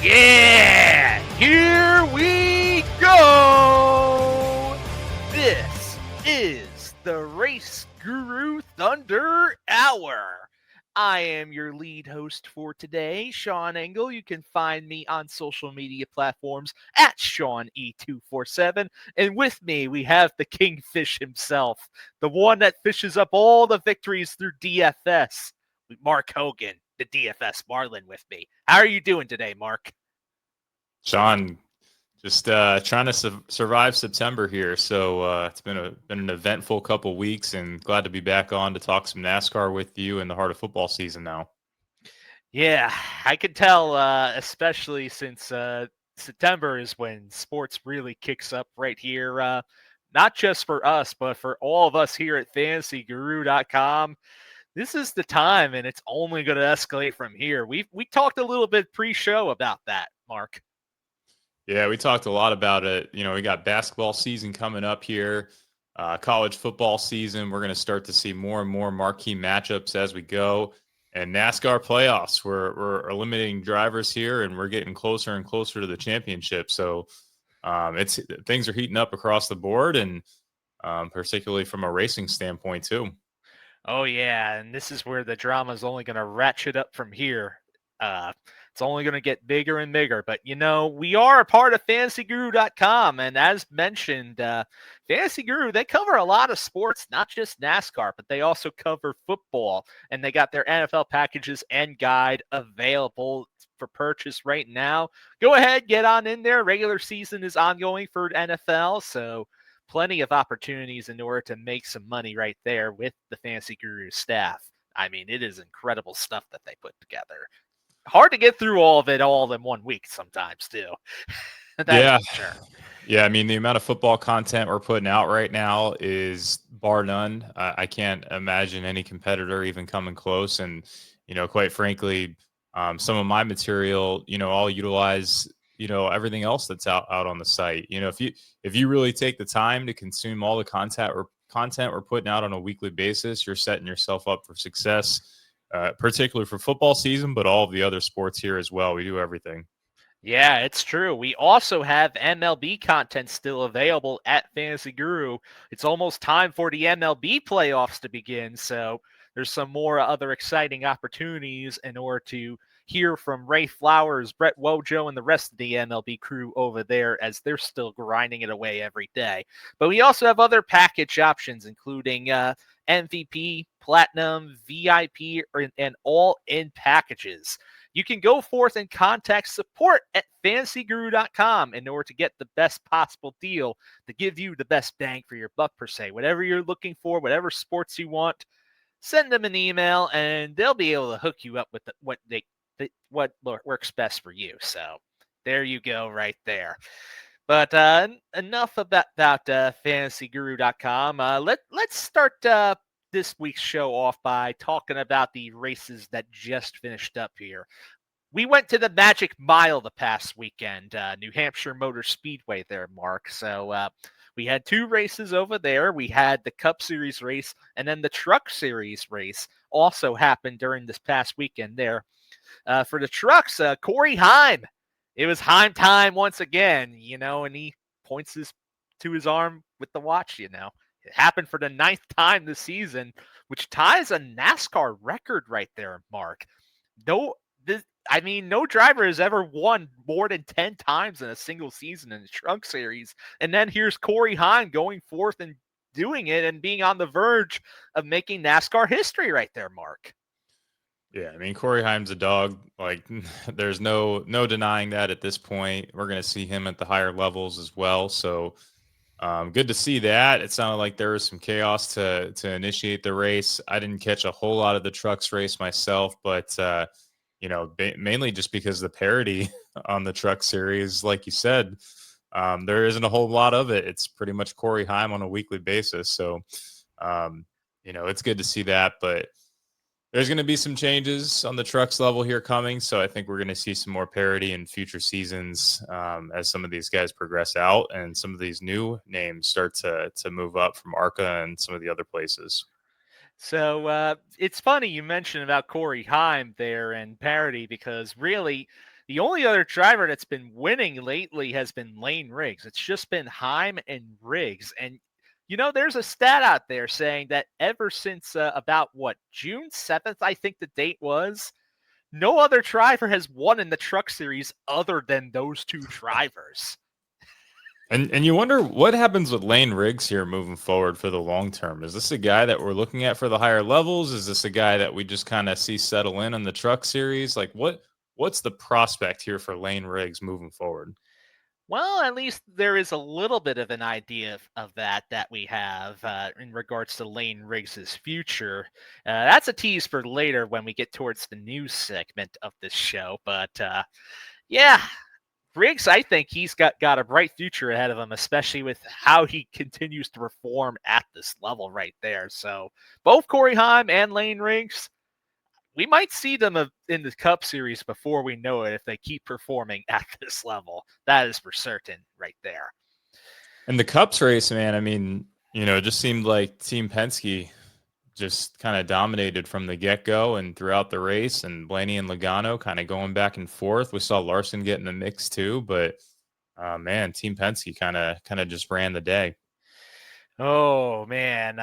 Yeah, here we go. This is the RaceGuru Thunder Hour. I am your lead host for today, Sean Engel. You can find me on social media platforms at SeanE247. And with me, we have the Kingfish himself, the one that fishes up all the victories through DFS. Mark Hogan, the DFS Marlin, with me. How are you doing today, Mark? Sean, just trying to survive September here. So it's been an eventful couple weeks, and glad to be back on to talk some NASCAR with you in the heart of football season now. Yeah, I can tell, especially since September is when sports really kicks up right here. Not just for us, but for all of us here at FantasyGuru.com. This is the time, and it's only going to escalate from here. We talked a little bit pre-show about that, Mark. Yeah, we talked a lot about it. You know, we got basketball season coming up here, college football season. We're going to start to see more and more marquee matchups as we go. And NASCAR playoffs, we're eliminating drivers here, and we're getting closer and closer to the championship. So it's things are heating up across the board, and particularly from a racing standpoint too. Oh yeah, and this is where the drama is only going to ratchet up from here. It's only going to get bigger and bigger. But, you know, we are a part of FantasyGuru.com. And as mentioned, Fantasy Guru, they cover a lot of sports, not just NASCAR, but they also cover football. And they got their NFL packages and guide available for purchase right now. Go ahead, get on in there. Regular season is ongoing for NFL, so plenty of opportunities in order to make some money right there with the Fantasy Guru staff. I mean, it is incredible stuff that they put together. Hard to get through all of it all in 1 week sometimes, too. Yeah. Sure. Yeah, I mean, the amount of football content we're putting out right now is bar none. I can't imagine any competitor even coming close. And, you know, quite frankly, some of my material, you know, I'll utilize, you know, everything else that's out on the site. You know, if you really take the time to consume all the content we're putting out on a weekly basis, you're setting yourself up for success, particularly for football season, but all of the other sports here as well. We do everything. Yeah, it's true. We also have MLB content still available at Fantasy Guru. It's almost time for the MLB playoffs to begin, so there's some more other exciting opportunities in order to hear from Ray Flowers, Brett Wojo, and the rest of the MLB crew over there as they're still grinding it away every day. But we also have other package options, including MVP, Platinum, VIP, and all-in packages. You can go forth and contact support at FantasyGuru.com in order to get the best possible deal to give you the best bang for your buck, per se. Whatever you're looking for, whatever sports you want, send them an email, and they'll be able to hook you up with what works best for you. So there you go right there. But enough about FantasyGuru.com. Let's start this week's show off by talking about the races that just finished up here. We went to the Magic Mile the past weekend, New Hampshire Motor Speedway there, Mark. So we had two races over there. We had the Cup Series race, and then the Truck Series race also happened during this past weekend there. For the trucks, Corey Heim. It was Heim time once again, you know, and he points to his arm with the watch, you know. It happened for the 9th time this season, which ties a NASCAR record right there, Mark. No driver has ever won more than 10 times in a single season in the Truck Series. And then here's Corey Heim going forth and doing it and being on the verge of making NASCAR history right there, Mark. Yeah, I mean, Corey Heim's a dog. Like, there's no denying that at this point. We're going to see him at the higher levels as well. So good to see that. It sounded like there was some chaos to initiate the race. I didn't catch a whole lot of the trucks race myself, but you know, mainly just because of the parity on the Truck Series, like you said, there isn't a whole lot of it. It's pretty much Corey Heim on a weekly basis. So you know, it's good to see that, but there's going to be some changes on the trucks level here coming. So I think we're going to see some more parity in future seasons as some of these guys progress out and some of these new names start to move up from ARCA and some of the other places. So it's funny you mentioned about Corey Heim there and parity, because really The only other driver that's been winning lately has been Lane Riggs. It's just been Heim and Riggs. And, there's a stat out there saying that ever since about June 7th, I think the date was, no other driver has won in the Truck Series other than those two drivers. And you wonder what happens with Lane Riggs here moving forward for the long term. Is this a guy that we're looking at for the higher levels? Is this a guy that we just kind of see settle in on the Truck Series? Like what's the prospect here for Lane Riggs moving forward? Well, at least there is a little bit of an idea of that we have in regards to Lane Riggs' future. That's a tease for later when we get towards the news segment of this show. But yeah, Riggs, I think he's got a bright future ahead of him, especially with how he continues to perform at this level right there. So both Corey Heim and Lane Riggs, we might see them in the Cup Series before we know it if they keep performing at this level. That is for certain right there. And the Cups race, man, I mean, it just seemed like Team Penske just kind of dominated from the get-go and throughout the race, and Blaney and Logano kind of going back and forth. We saw Larson get in the mix too, but man, Team Penske kind of just ran the day. Oh, man.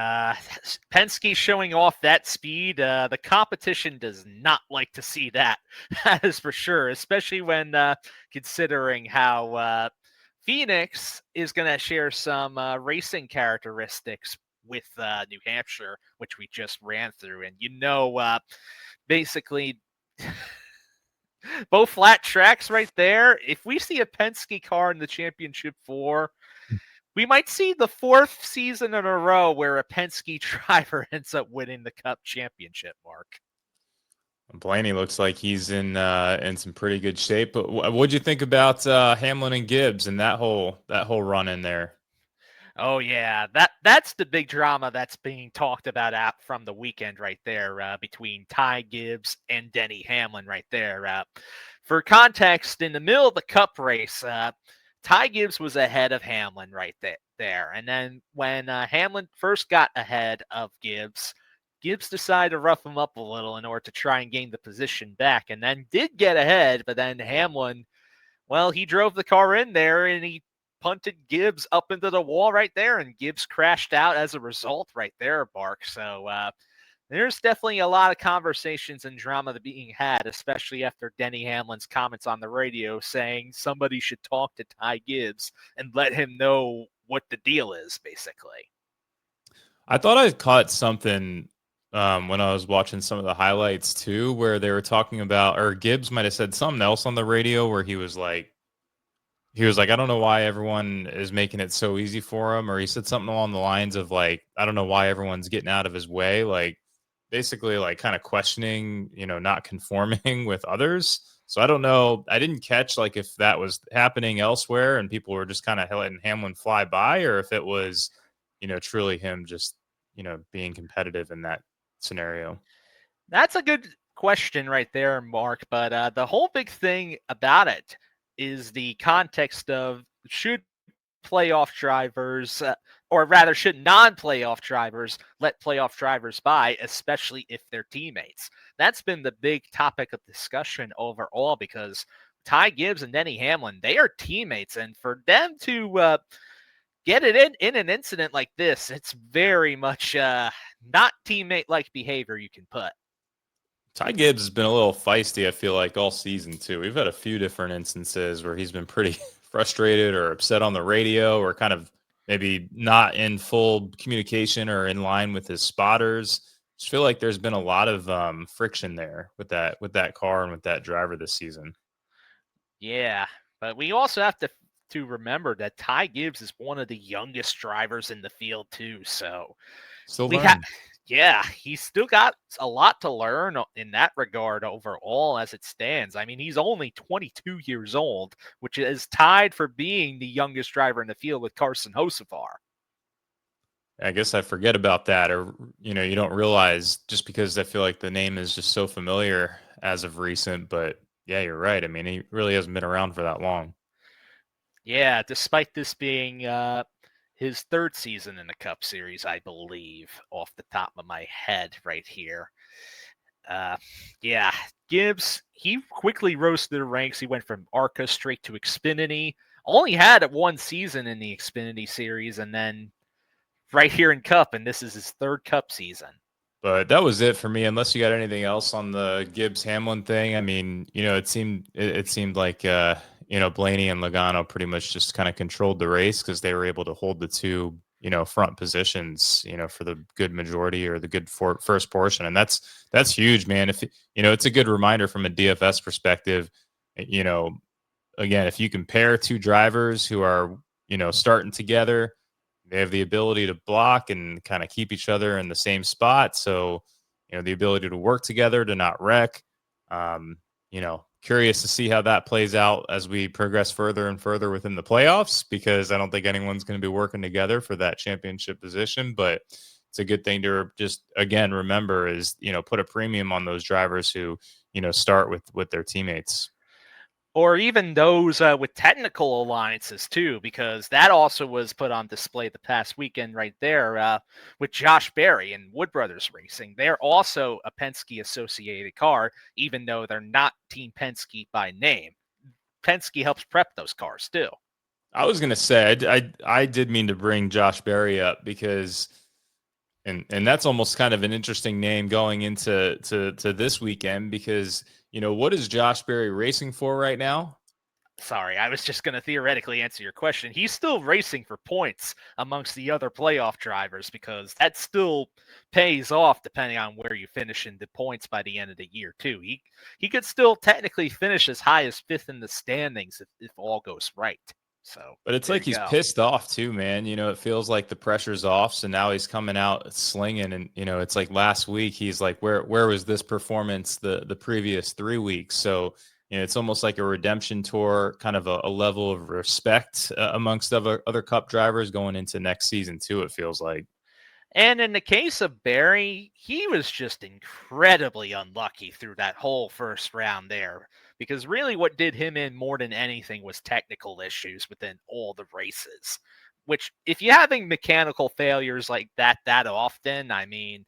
Penske showing off that speed. The competition does not like to see that. That is for sure, especially when considering how Phoenix is going to share some racing characteristics with New Hampshire, which we just ran through. And, basically, both flat tracks right there. If we see a Penske car in the championship 4, we might see the 4th season in a row where a Penske driver ends up winning the Cup championship, Mark. Blaney looks like he's in some pretty good shape. But what'd you think about Hamlin and Gibbs and that whole run in there? Oh yeah, that's the big drama that's being talked about out from the weekend right there between Ty Gibbs and Denny Hamlin right there. For context, in the middle of the Cup race, Ty Gibbs was ahead of Hamlin right there. And then when Hamlin first got ahead of Gibbs decided to rough him up a little in order to try and gain the position back, and then did get ahead, but then Hamlin, well, he drove the car in there and he punted Gibbs up into the wall right there, and Gibbs crashed out as a result right there, Mark. So there's definitely a lot of conversations and drama that being had, especially after Denny Hamlin's comments on the radio saying somebody should talk to Ty Gibbs and let him know what the deal is, basically. I thought I caught something when I was watching some of the highlights too, where they were talking about, or Gibbs might have said something else on the radio where he was like, I don't know why everyone is making it so easy for him. Or he said something along the lines of like, I don't know why everyone's getting out of his way. Like basically like kind of questioning, not conforming with others. So I don't know. I didn't catch like if that was happening elsewhere and people were just kind of letting Hamlin fly by, or if it was, truly him just, being competitive in that scenario. That's a good question right there, Mark. But the whole big thing about it is the context of should playoff drivers, or rather, should non-playoff drivers let playoff drivers by, especially if they're teammates? That's been the big topic of discussion overall because Ty Gibbs and Denny Hamlin, they are teammates, and for them to get it in an incident like this, it's very much not teammate-like behavior you can put. Ty Gibbs has been a little feisty, I feel like, all season, too. We've had a few different instances where he's been pretty frustrated or upset on the radio or kind of maybe not in full communication or in line with his spotters. Just feel like there's been a lot of friction there with that car and with that driver this season. Yeah, but we also have to remember that Ty Gibbs is one of the youngest drivers in the field too. So Still we have, learning. yeah, he's still got a lot to learn in that regard overall as it stands. I mean, he's only 22 years old, which is tied for being the youngest driver in the field with Carson Hocevar. I guess I forget about that, or you don't realize just because I feel like the name is just so familiar as of recent. But yeah, you're right. I mean, he really hasn't been around for that long. Yeah, despite this being his 3rd season in the Cup Series, I believe, off the top of my head right here. Uh, yeah, Gibbs, he quickly rose to the ranks. He went from ARCA straight to Xfinity. Only had one season in the Xfinity series, and then right here in Cup, and this is his third Cup season. But that was it for me. Unless you got anything else on the Gibbs Hamlin thing. I mean, it seemed like Blaney and Logano pretty much just kind of controlled the race because they were able to hold the two front positions for the good majority or the good first portion, and that's huge, man. If it's a good reminder from a DFS perspective. Again, if you compare two drivers who are starting together, they have the ability to block and kind of keep each other in the same spot. So, the ability to work together to not wreck. Curious to see how that plays out as we progress further and further within the playoffs, because I don't think anyone's going to be working together for that championship position. But it's a good thing to just, again, remember is, put a premium on those drivers who, start with their teammates. Or even those with technical alliances too, because that also was put on display the past weekend right there with Josh Berry and Wood Brothers Racing. They're also a Penske associated car, even though they're not Team Penske by name. Penske helps prep those cars too. I was going to say, I did mean to bring Josh Berry up because, and that's almost kind of an interesting name going into to this weekend because, what is Josh Berry racing for right now? Sorry, I was just going to theoretically answer your question. He's still racing for points amongst the other playoff drivers because that still pays off depending on where you finish in the points by the end of the year, too. He could still technically finish as high as fifth in the standings if all goes right. So, but it's like he's pissed off too, man. It feels like the pressure's off, so now he's coming out slinging, and it's like last week he's like, where was this performance the previous 3 weeks? So it's almost like a redemption tour, kind of a level of respect amongst other Cup drivers going into next season too. It feels like. And in the case of Barry, he was just incredibly unlucky through that whole first round there. Because really what did him in more than anything was technical issues within all the races. Which, if you're having mechanical failures like that often, I mean,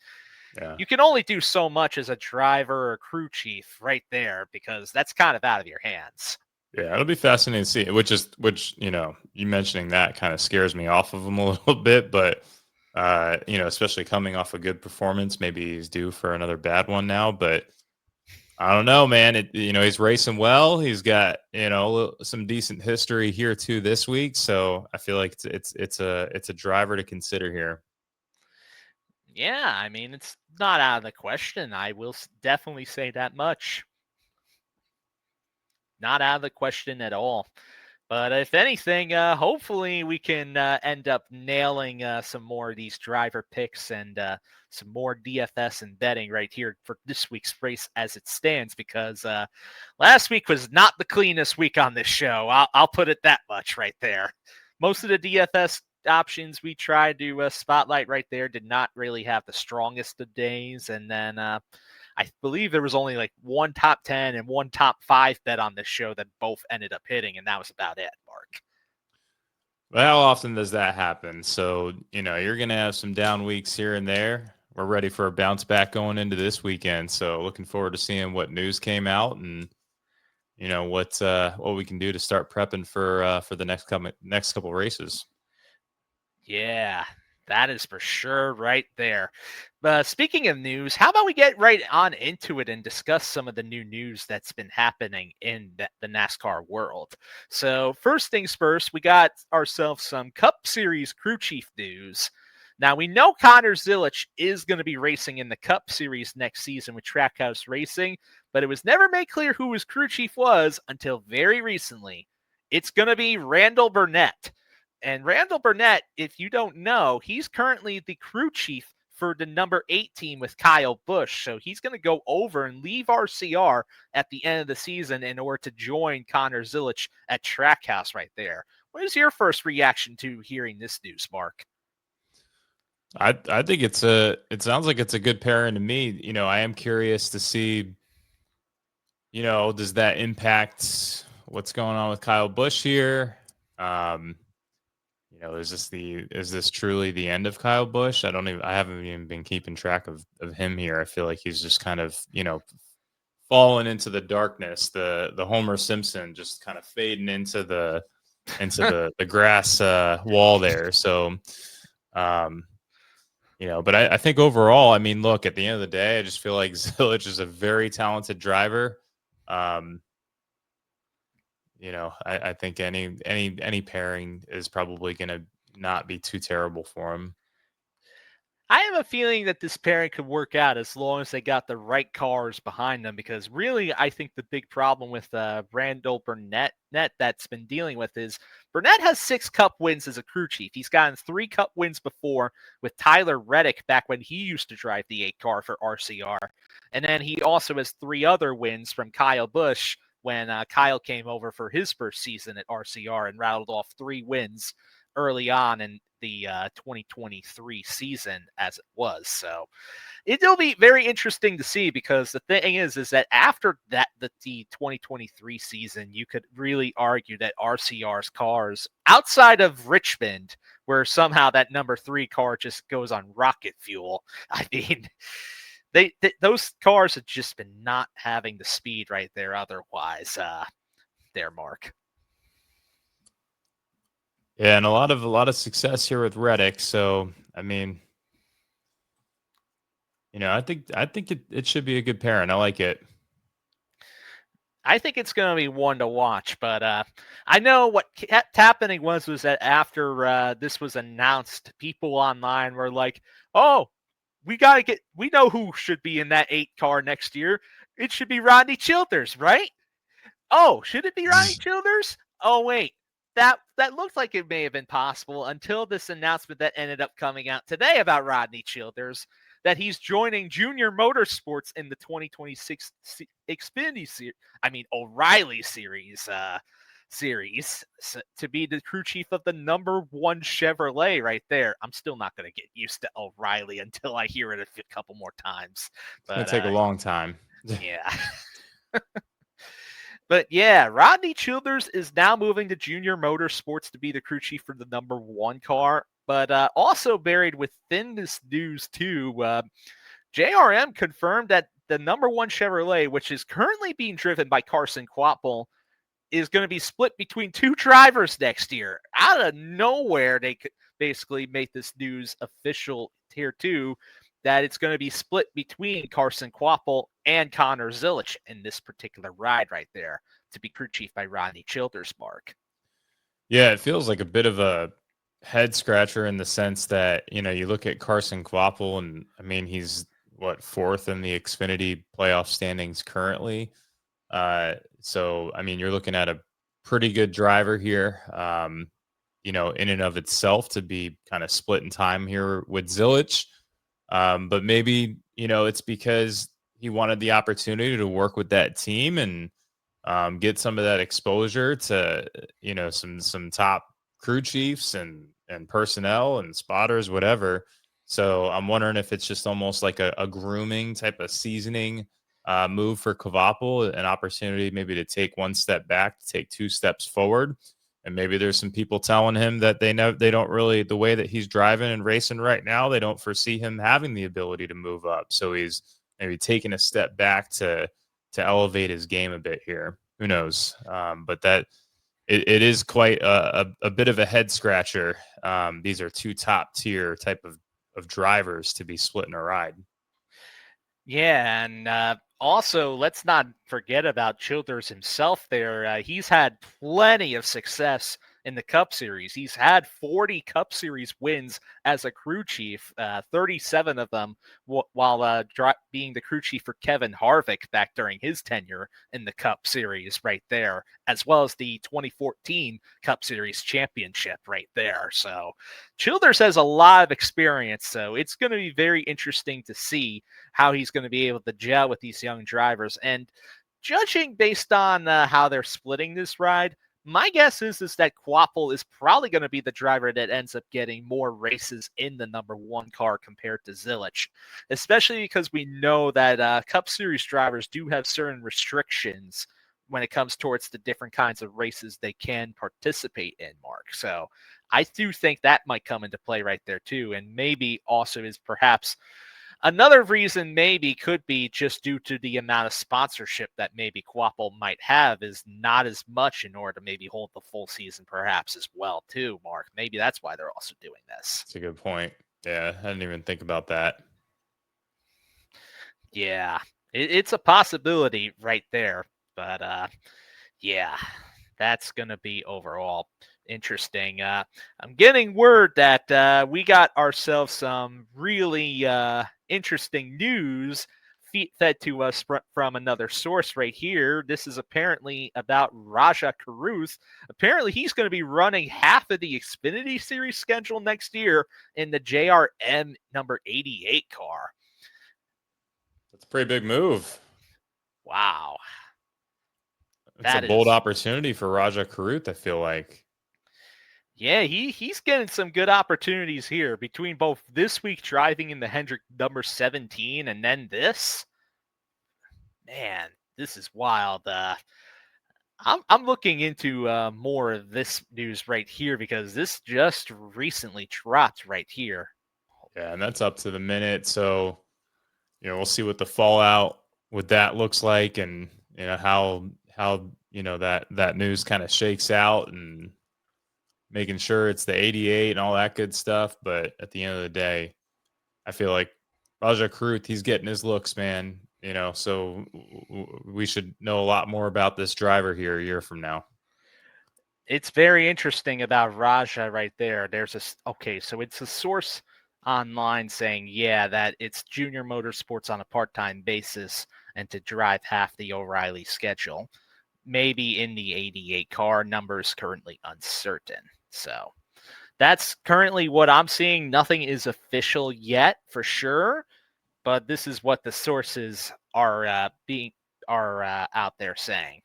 yeah. You can only do so much as a driver or crew chief right there because that's kind of out of your hands. Yeah, it'll be fascinating to see. Which you mentioning that kind of scares me off of him a little bit, but especially coming off a good performance, maybe he's due for another bad one now. But I don't know, man. He's racing well. He's got some decent history here too this week, so I feel like it's a driver to consider here. Yeah, I mean, it's not out of the question. I will definitely say that much. Not out of the question at all. But if anything, hopefully we can end up nailing some more of these driver picks and some more DFS and betting right here for this week's race as it stands, because last week was not the cleanest week on this show. I'll put it that much right there. Most of the DFS options we tried to spotlight right there did not really have the strongest of days. And then I believe there was only like one top 10 and one top 5 bet on this show that both ended up hitting, and that was about it, Mark. But how often does that happen? So, you're going to have some down weeks here and there. We're ready for a bounce back going into this weekend. So, looking forward to seeing what news came out and what we can do to start prepping for the next couple races. Yeah, that is for sure right there. But speaking of news, how about we get right on into it and discuss some of the new news that's been happening in the NASCAR world. So first things first, we got ourselves some Cup Series crew chief news. Now, we know Connor Zilisch is going to be racing in the Cup Series next season with Trackhouse Racing, but it was never made clear who his crew chief was until very recently. It's going to be Randall Burnett. And Randall Burnett, if you don't know, he's currently the crew chief for the number 8 team with Kyle Busch. So he's going to go over and leave RCR at the end of the season in order to join Connor Zilisch at Trackhouse right there. What is your first reaction to hearing this news, Mark? I think it sounds like it's a good pairing to me. I am curious to see, does that impact what's going on with Kyle Busch here? is this truly the end of Kyle Busch? I haven't even been keeping track of him here. I feel like he's just kind of, fallen into the darkness, the Homer Simpson just kind of fading into the grass wall there. So, but I think overall, I mean, look, at the end of the day, I just feel like Zilich is a very talented driver. I think any pairing is probably going to not be too terrible for him. I have a feeling that this pairing could work out as long as they got the right cars behind them, because really, I think the big problem with Randall Burnett that's been dealing with is Burnett has 6 Cup wins as a crew chief. He's gotten 3 Cup wins before with Tyler Reddick back when he used to drive the 8 car for RCR. And then he also has 3 other wins from Kyle Busch when Kyle came over for his first season at RCR and rattled off 3 wins early on in the 2023 season as it was. So it'll be very interesting to see, because the thing is that after that, the 2023 season, you could really argue that RCR's cars outside of Richmond, where somehow that number 3 car just goes on rocket fuel. I mean, those cars have just been not having the speed right there otherwise. There, Mark. Yeah, and a lot of success here with Reddick. So, I mean, I think it should be a good pair, and I like it. I think it's going to be one to watch, but I know what kept happening was that after this was announced, people online were like, "Oh, we know who should be in that 8 car next year. It should be Rodney Childers, right? Oh, should it be Rodney Childers? Oh, wait. That looked like it may have been possible until this announcement that ended up coming out today about Rodney Childers, that he's joining Junior Motorsports in the 2026 Xfinity O'Reilly series to be the crew chief of the number 1 Chevrolet right there. I'm still not going to get used to O'Reilly until I hear it a couple more times. It's going to take a long time. Yeah. But yeah, Rodney Childers is now moving to Junior Motorsports to be the crew chief for the number 1 car. But also buried within this news too, JRM confirmed that the number 1 Chevrolet, which is currently being driven by Carson Kvapil, is going to be split between 2 drivers next year. Out of nowhere, they could basically make this news official here too, that it's going to be split between Carson Kvapil and Connor Zilich in this particular ride right there, to be crew chief by Rodney Childers, Mark. Yeah, it feels like a bit of a head scratcher in the sense that, you look at Carson Kvapil, and I mean, he's 4th in the Xfinity playoff standings currently. So, I mean, you're looking at a pretty good driver here, in and of itself, to be kind of split in time here with Zilich. But maybe, it's because he wanted the opportunity to work with that team and get some of that exposure to, some top crew chiefs and personnel and spotters, whatever. So I'm wondering if it's just almost like a grooming type of seasoning move for Kvapil, an opportunity maybe to take 1 step back, to take 2 steps forward. And maybe there's some people telling him that they don't really, the way that he's driving and racing right now, they don't foresee him having the ability to move up. So he's maybe taking a step back to elevate his game a bit here. Who knows? But that it is quite a bit of a head scratcher. These are 2 top tier type of drivers to be splitting a ride. Yeah, and also, let's not forget about Childers himself there. He's had plenty of success in the Cup Series. He's had 40 Cup Series wins as a crew chief, 37 of them while being the crew chief for Kevin Harvick back during his tenure in the Cup Series right there, as well as the 2014 Cup Series championship right there. So Childers has a lot of experience, so it's going to be very interesting to see how he's going to be able to gel with these young drivers. And judging based on how they're splitting this ride, my guess is that Kvapil is probably going to be the driver that ends up getting more races in the number 1 car compared to Zilich, especially because we know that Cup Series drivers do have certain restrictions when it comes towards the different kinds of races they can participate in, Mark. So I do think that might come into play right there too. And maybe also is perhaps another reason maybe could be just due to the amount of sponsorship that maybe Quappel might have is not as much in order to maybe hold the full season perhaps as well too, Mark. Maybe that's why they're also doing this. That's a good point. Yeah, I didn't even think about that. Yeah, it's a possibility right there. But yeah, that's going to be overall interesting. I'm getting word that we got ourselves some really interesting news fed to us from another source right here. This is apparently about Raja Caruth. Apparently, he's going to be running half of the Xfinity Series schedule next year in the JRM number 88 car. That's a pretty big move. Wow. It's a bold opportunity for Raja Caruth, I feel like. Yeah, he's getting some good opportunities here between both this week driving in the Hendrick number 17 and then this. Man, this is wild. I'm looking into more of this news right here because this just recently dropped right here. Yeah, and that's up to the minute. So, we'll see what the fallout with that looks like, and how that news kind of shakes out, and making sure it's the 88 and all that good stuff. But at the end of the day, I feel like Raja Caruth, he's getting his looks, man. So we should know a lot more about this driver here a year from now. It's very interesting about Raja right there. So it's a source online saying, yeah, that it's Junior Motorsports on a part-time basis and to drive half the O'Reilly schedule. Maybe in the 88 car, numbers currently uncertain. So that's currently what I'm seeing. Nothing is official yet for sure, but this is what the sources are out there saying.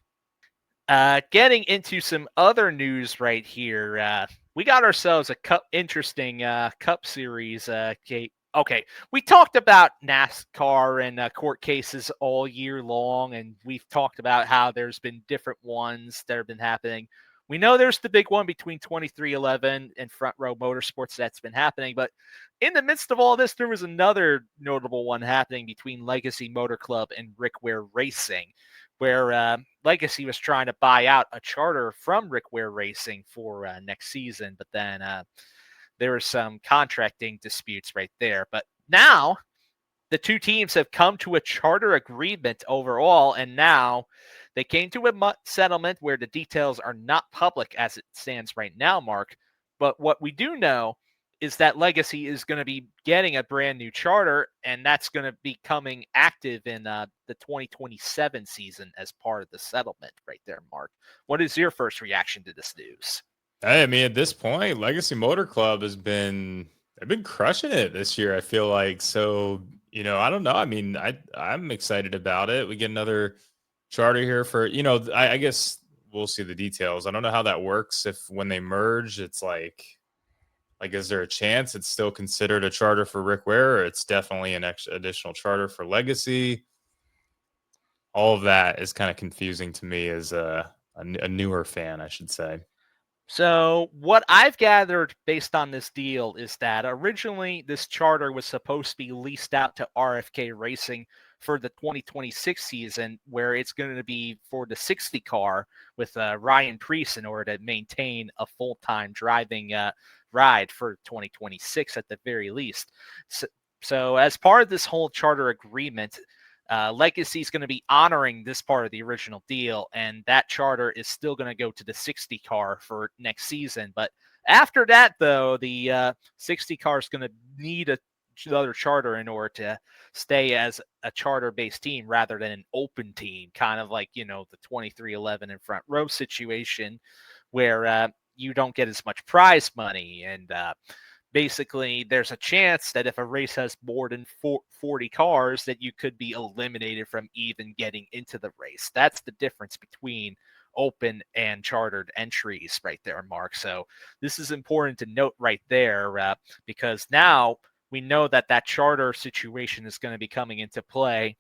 Getting into some other news right here. We got ourselves a interesting Cup Series. Okay, we talked about NASCAR and court cases all year long, and we've talked about how there's been different ones that have been happening. We know there's the big one between 2311 and Front Row Motorsports that's been happening, but in the midst of all this, there was another notable one happening between Legacy Motor Club and Rick Ware Racing, where Legacy was trying to buy out a charter from Rick Ware Racing for next season, but then there were some contracting disputes right there. But now the two teams have come to a charter agreement overall, and now they came to a settlement where the details are not public as it stands right now, Mark. But what we do know is that Legacy is going to be getting a brand new charter, and that's going to be coming active in the 2027 season as part of the settlement right there, Mark. What is your first reaction to this news? Hey, I mean, at this point, Legacy Motor Club they've been crushing it this year, I feel like. So, I don't know. I mean, I'm excited about it. We get another charter here for, I guess we'll see the details. I don't know how that works. If when they merge, it's like, is there a chance it's still considered a charter for Rick Ware, or it's definitely an additional charter for Legacy? All of that is kind of confusing to me as a newer fan, I should say. So what I've gathered based on this deal is that originally this charter was supposed to be leased out to RFK Racing for the 2026 season, where it's going to be for the 60 car with Ryan Preece in order to maintain a full-time driving ride for 2026 at the very least. So as part of this whole charter agreement, Legacy is going to be honoring this part of the original deal, and that charter is still going to go to the 60 car for next season. But after that, though, the 60 car is going to need another charter in order to stay as a charter-based team rather than an open team, kind of like, the 2311 and Front Row situation where you don't get as much prize money. And basically, there's a chance that if a race has more than 40 cars, that you could be eliminated from even getting into the race. That's the difference between open and chartered entries right there, Mark. So this is important to note right there because now we know that charter situation is going to be coming into play.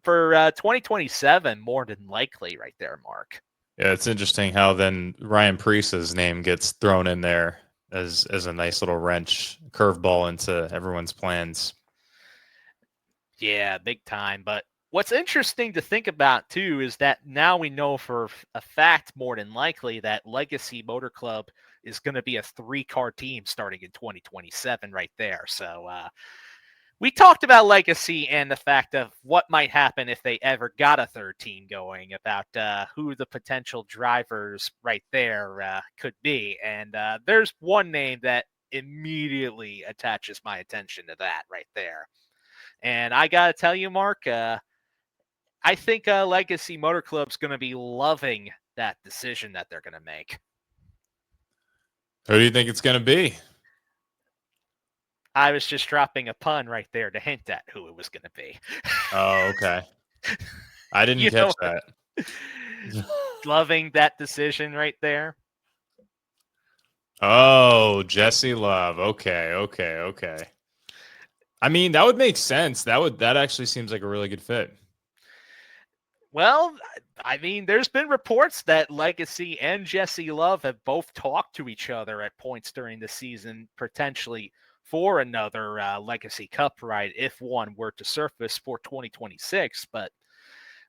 for 2027, more than likely, right there, Mark. Yeah, it's interesting how then Ryan Preece's name gets thrown in there as a nice little wrench curveball into everyone's plans. Yeah, big time. But what's interesting to think about too is that now we know for a fact, more than likely, that Legacy Motor Club is going to be a 3-car team starting in 2027 right there. So we talked about Legacy and the fact of what might happen if they ever got a third team going, about who the potential drivers right there could be. And there's one name that immediately attaches my attention to that right there. And I got to tell you, Mark, I think Legacy Motor Club's going to be loving that decision that they're going to make. Who do you think it's going to be? I was just dropping a pun right there to hint at who it was going to be. Oh, okay. I didn't catch that. Loving that decision right there. Oh, Jesse Love. Okay. I mean, that would make sense. That actually seems like a really good fit. Well, I mean, there's been reports that Legacy and Jesse Love have both talked to each other at points during the season, potentially for another Legacy Cup ride if one were to surface for 2026. But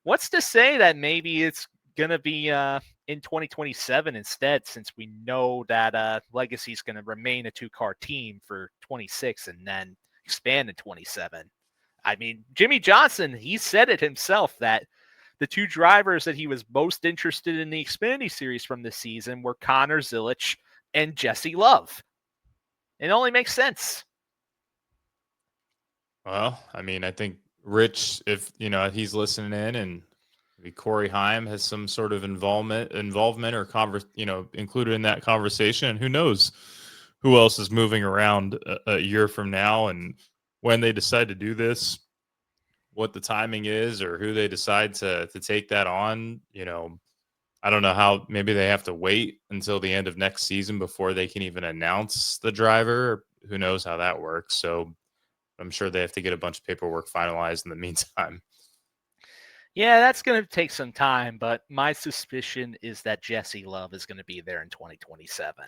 what's to say that maybe it's going to be in 2027 instead, since we know that Legacy is going to remain a 2-car team for 26 and then expand in 27. I mean, Jimmy Johnson, he said it himself that the 2 drivers that he was most interested in the Xfinity Series from this season were Connor Zilisch and Jesse Love. It only makes sense. Well, I mean, I think Rich, if he's listening in, and maybe Corey Heim has some sort of involvement or included in that conversation, and who knows who else is moving around a year from now, and when they decide to do this, what the timing is, or who they decide to take that on. I don't know how. Maybe they have to wait until the end of next season before they can even announce the driver. Who knows how that works? So I'm sure they have to get a bunch of paperwork finalized in the meantime. Yeah, that's going to take some time, but my suspicion is that Jesse Love is going to be there in 2027.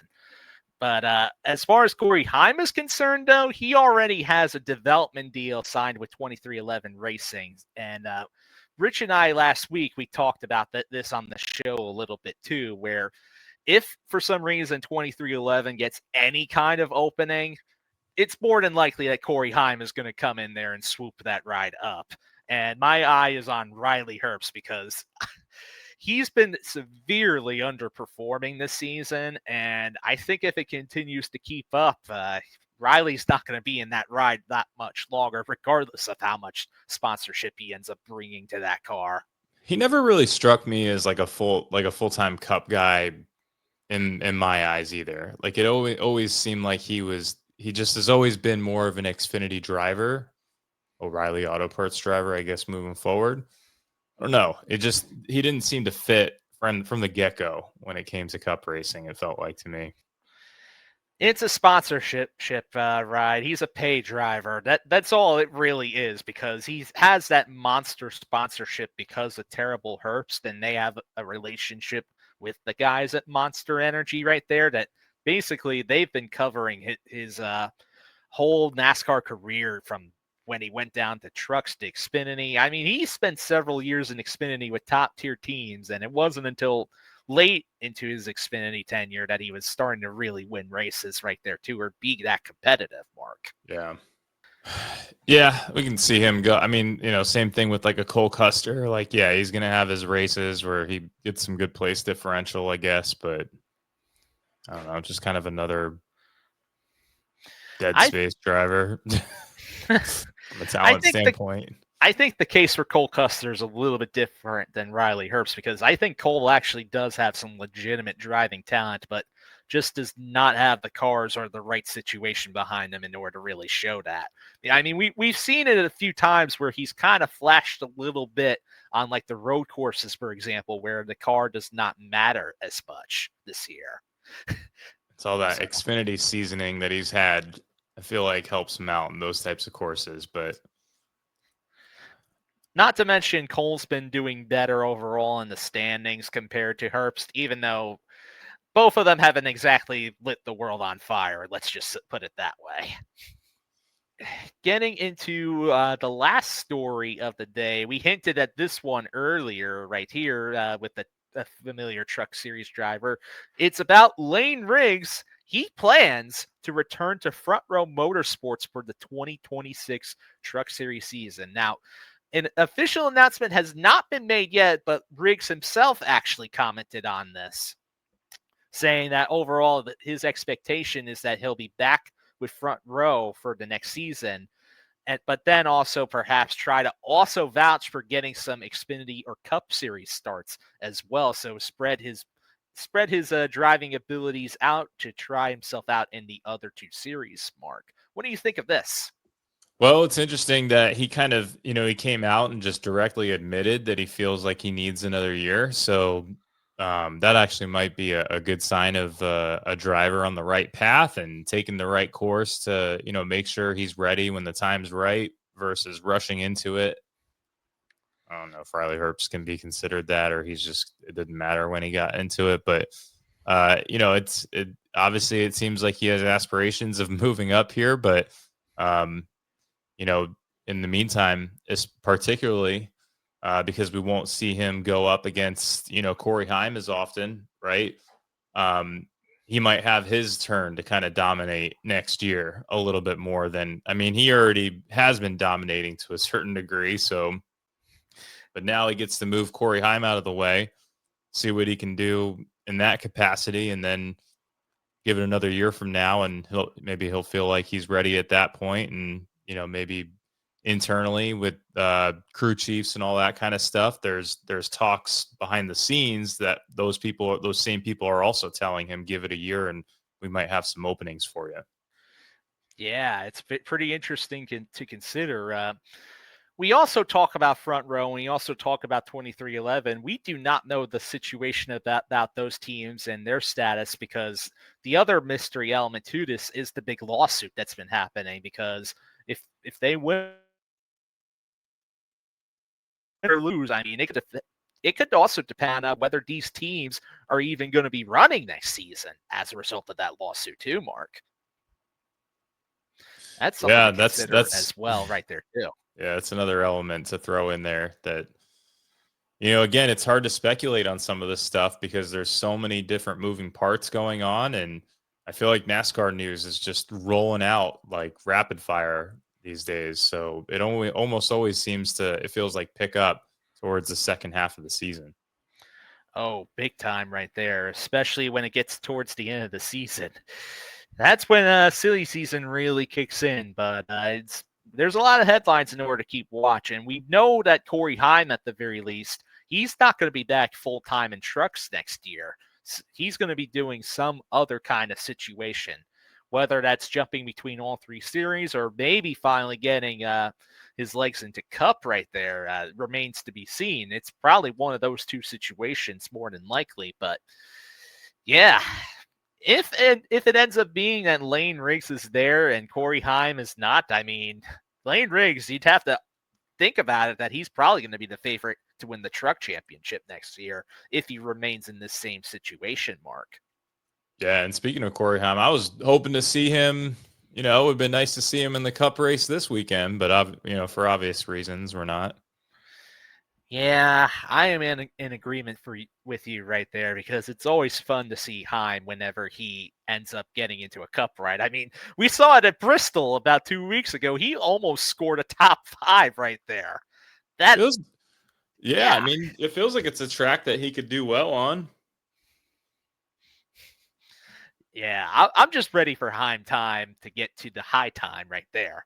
But as far as Corey Heim is concerned, though, he already has a development deal signed with 2311 Racing. And Rich and I last week, we talked about this on the show a little bit too, where if for some reason 2311 gets any kind of opening, it's more than likely that Corey Heim is going to come in there and swoop that ride up. And my eye is on Riley Herbst because he's been severely underperforming this season. And I think if it continues to keep up, Riley's not going to be in that ride that much longer, regardless of how much sponsorship he ends up bringing to that car. He never really struck me as like a full-time Cup guy in my eyes either. Like, it always seemed like he just has always been more of an Xfinity driver, O'Reilly Auto Parts driver, I guess, moving forward. I don't know. He didn't seem to fit from the get-go when it came to Cup racing, it felt like to me. It's a sponsorship ride. He's a pay driver. That's all it really is, because he has that monster sponsorship because of Terrible Herbst, and they have a relationship with the guys at Monster Energy right there that basically they've been covering his whole NASCAR career from when he went down to trucks to Xfinity. I mean, he spent several years in Xfinity with top-tier teams, and it wasn't until late into his Xfinity tenure that he was starting to really win races right there too, or be that competitive, Mark. Yeah, we can see him go. I mean, same thing with like a Cole Custer. Like, yeah, he's going to have his races where he gets some good place differential, I guess, but I don't know, just kind of another dead space driver from a talent standpoint. I think the case for Cole Custer is a little bit different than Riley Herbst, because I think Cole actually does have some legitimate driving talent, but just does not have the cars or the right situation behind him in order to really show that. I mean, we've seen it a few times where he's kind of flashed a little bit on like the road courses, for example, where the car does not matter as much this year. It's all that Xfinity seasoning that he's had, I feel like, helps him out in those types of courses, but Not to mention Cole's been doing better overall in the standings compared to Herbst, even though both of them haven't exactly lit the world on fire. Let's just put it that way. Getting into the last story of the day, we hinted at this one earlier right here with the familiar Truck Series driver. It's about Lane Riggs. He plans to return to Front Row Motorsports for the 2026 Truck Series season. Now, an official announcement has not been made yet, but Riggs himself actually commented on this, saying that overall his expectation is that he'll be back with Front Row for the next season, but then also perhaps try to also vouch for getting some Xfinity or Cup Series starts as well. So spread his driving abilities out to try himself out in the other two series. Mark, what do you think of this? Well, it's interesting that he kind of, he came out and just directly admitted that he feels like he needs another year. So that actually might be a good sign of a driver on the right path and taking the right course to, make sure he's ready when the time's right versus rushing into it. I don't know if Riley Herbst can be considered that, or it didn't matter when he got into it. But, obviously it seems like he has aspirations of moving up here, but, in the meantime, it's particularly because we won't see him go up against, Corey Heim as often, right? He might have his turn to kind of dominate next year a little bit more than, he already has been dominating to a certain degree. So, but now he gets to move Corey Heim out of the way, see what he can do in that capacity, and then give it another year from now, and he'll feel like he's ready at that point, and maybe internally with crew chiefs and all that kind of stuff, there's talks behind the scenes that those same people are also telling him, give it a year and we might have some openings for you. Yeah, it's pretty interesting to consider. We also talk about Front Row, and we also talk about 2311. We do not know the situation about those teams and their status, because the other mystery element to this is the big lawsuit that's been happening. Because if they win or lose, it could also depend on whether these teams are even going to be running next season as a result of that lawsuit too, Mark. That's something to consider as well right there too. Yeah, it's another element to throw in there that, again, it's hard to speculate on some of this stuff because there's so many different moving parts going on. And I feel like NASCAR news is just rolling out like rapid fire these days. So it almost always it feels like pick up towards the second half of the season. Oh, big time right there, especially when it gets towards the end of the season. That's when silly season really kicks in, but there's a lot of headlines in order to keep watching. We know that Corey Heim, at the very least, he's not going to be back full-time in trucks next year. He's going to be doing some other kind of situation, whether that's jumping between all three series or maybe finally getting his legs into Cup right there. Remains to be seen. It's probably one of those two situations more than likely, but yeah. If it ends up being that Lane Riggs is there and Corey Heim is not, Lane Riggs, you'd have to think about it that he's probably going to be the favorite to win the truck championship next year if he remains in this same situation, Mark. Yeah, and speaking of Corey Heim, I was hoping to see him. It would have been nice to see him in the Cup race this weekend, but for obvious reasons, we're not. Yeah, I am in agreement with you right there, because it's always fun to see Heim whenever he ends up getting into a Cup ride. We saw it at Bristol about 2 weeks ago. He almost scored a top 5 right there. Yeah, it feels like it's a track that he could do well on. Yeah, I'm just ready for Heim time to get to the high time right there.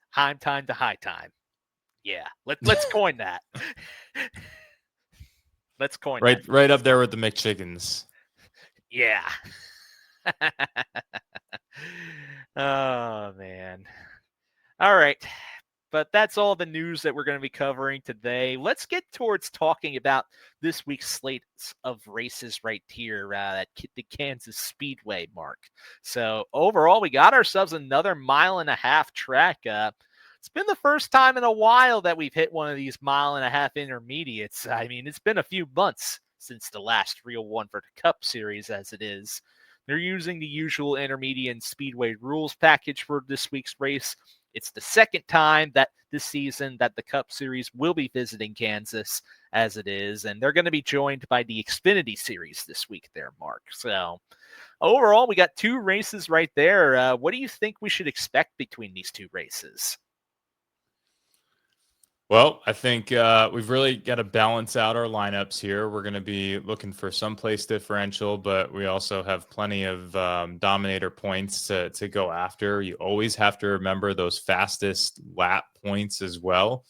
Heim time to high time. Yeah, let's coin that. Let's coin that. Right up there with the McChickens. Yeah. Oh, man. All right. But that's all the news that we're going to be covering today. Let's get towards talking about this week's slate of races right here at the Kansas Speedway, Mark. So overall, we got ourselves another 1.5-mile track. It's it's been the first time in a while that we've hit one of these 1.5 mile intermediates. I mean, it's been a few months since the last real one for the Cup Series as it is. They're using the usual intermediate and speedway rules package for this week's race. It's the second time that this season that the Cup Series will be visiting Kansas as it is, and they're going to be joined by the Xfinity Series this week there, Mark. So overall, we got 2 races right there. What do you think we should expect between these 2 races? Well, I think we've really got to balance out our lineups here. We're going to be looking for some place differential, but we also have plenty of dominator points to go after. You always have to remember those fastest lap points as well.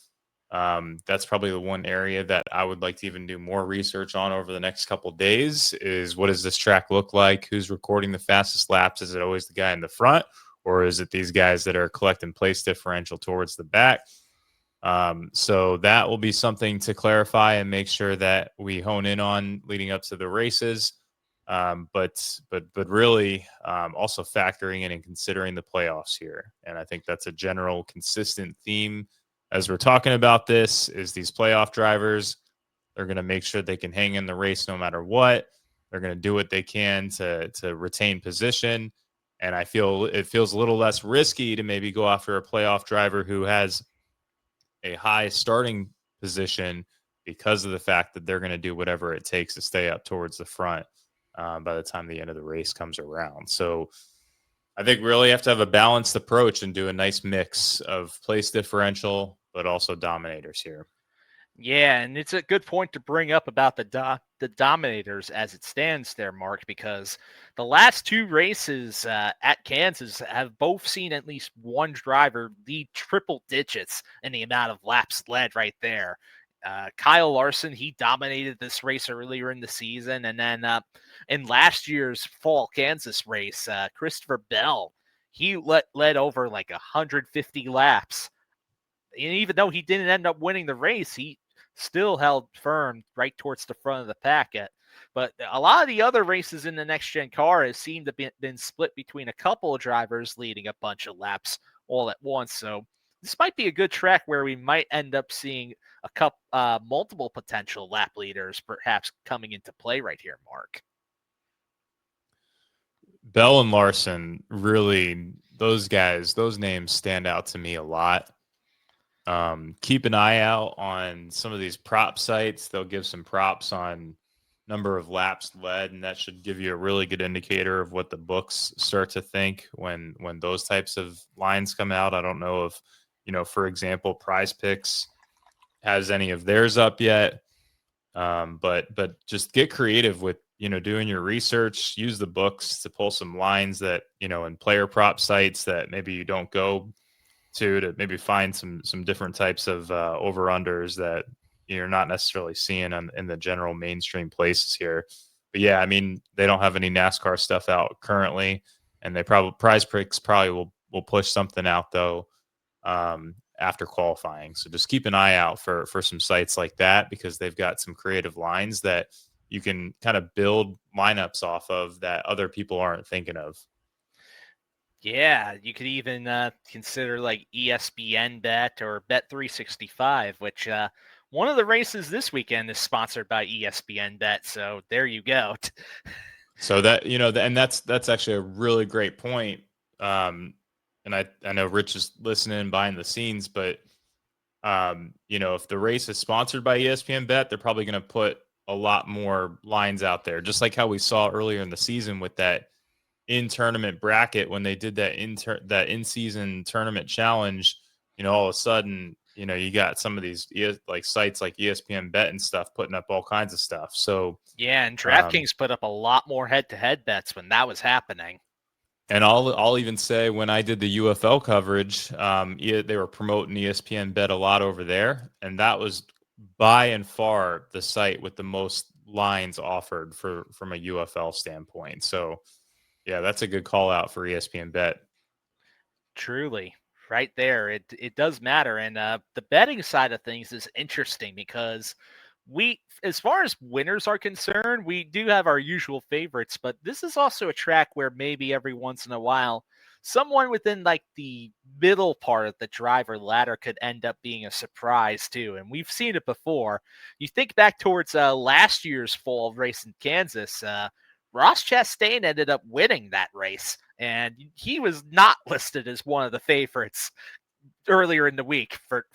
That's probably the one area that I would like to even do more research on over the next couple of days is what does this track look like? Who's recording the fastest laps? Is it always the guy in the front, or is it these guys that are collecting place differential towards the back? So that will be something to clarify and make sure that we hone in on leading up to the races. But really also factoring in and considering the playoffs here. And I think that's a general consistent theme as we're talking about this is these playoff drivers. They're going to make sure they can hang in the race no matter what. They're going to do what they can to retain position. And I feel it feels a little less risky to maybe go after a playoff driver who has a high starting position because of the fact that they're going to do whatever it takes to stay up towards the front by the time the end of the race comes around. So I think we really have to have a balanced approach and do a nice mix of place differential, but also dominators here. Yeah, and it's a good point to bring up about the dominators as it stands there, Mark, because the last 2 races at Kansas have both seen at least one driver lead triple digits in the amount of laps led right there. Kyle Larson, he dominated this race earlier in the season, and then in last year's fall Kansas race, Christopher Bell, he led over like 150 laps. And even though he didn't end up winning the race, he still held firm right towards the front of the packet. But a lot of the other races in the next gen car has seemed to be been split between a couple of drivers leading a bunch of laps all at once. So this might be a good track where we might end up seeing multiple potential lap leaders perhaps coming into play right here, Mark. Bell and Larson, really, those guys, those names stand out to me a lot. Keep an eye out on some of these prop sites. They'll give some props on number of laps led, and that should give you a really good indicator of what the books start to think when those types of lines come out. I don't know if, for example, Prize Picks has any of theirs up yet. But just get creative with, doing your research, use the books to pull some lines that, in player prop sites that maybe you don't go to maybe find some different types of over-unders that you're not necessarily seeing in the general mainstream places here. But yeah, I mean, they don't have any NASCAR stuff out currently, and they Prize Picks probably will push something out though after qualifying. So just keep an eye out for some sites like that because they've got some creative lines that you can kind of build lineups off of that other people aren't thinking of. Yeah, you could even consider like ESPN Bet or Bet365, which one of the races this weekend is sponsored by ESPN Bet. So there you go. So that, and that's actually a really great point. And I know Rich is listening behind the scenes, but if the race is sponsored by ESPN Bet, they're probably going to put a lot more lines out there, just like how we saw earlier in the season with that in-tournament bracket when they did that in-season tournament challenge. All of a sudden, you got some of these like sites like ESPN Bet and stuff putting up all kinds of stuff. So yeah, and DraftKings put up a lot more head-to-head bets when that was happening. And I'll even say when I did the UFL coverage, they were promoting ESPN Bet a lot over there, and that was by and far the site with the most lines offered from a UFL standpoint. So, yeah, that's a good call out for ESPN Bet. Truly, right there, it does matter, and the betting side of things is interesting because as far as winners are concerned, we do have our usual favorites, but this is also a track where maybe every once in a while, someone within like the middle part of the driver ladder could end up being a surprise too. And we've seen it before. You think back towards last year's fall race in Kansas, Ross Chastain ended up winning that race, and he was not listed as one of the favorites earlier in the week for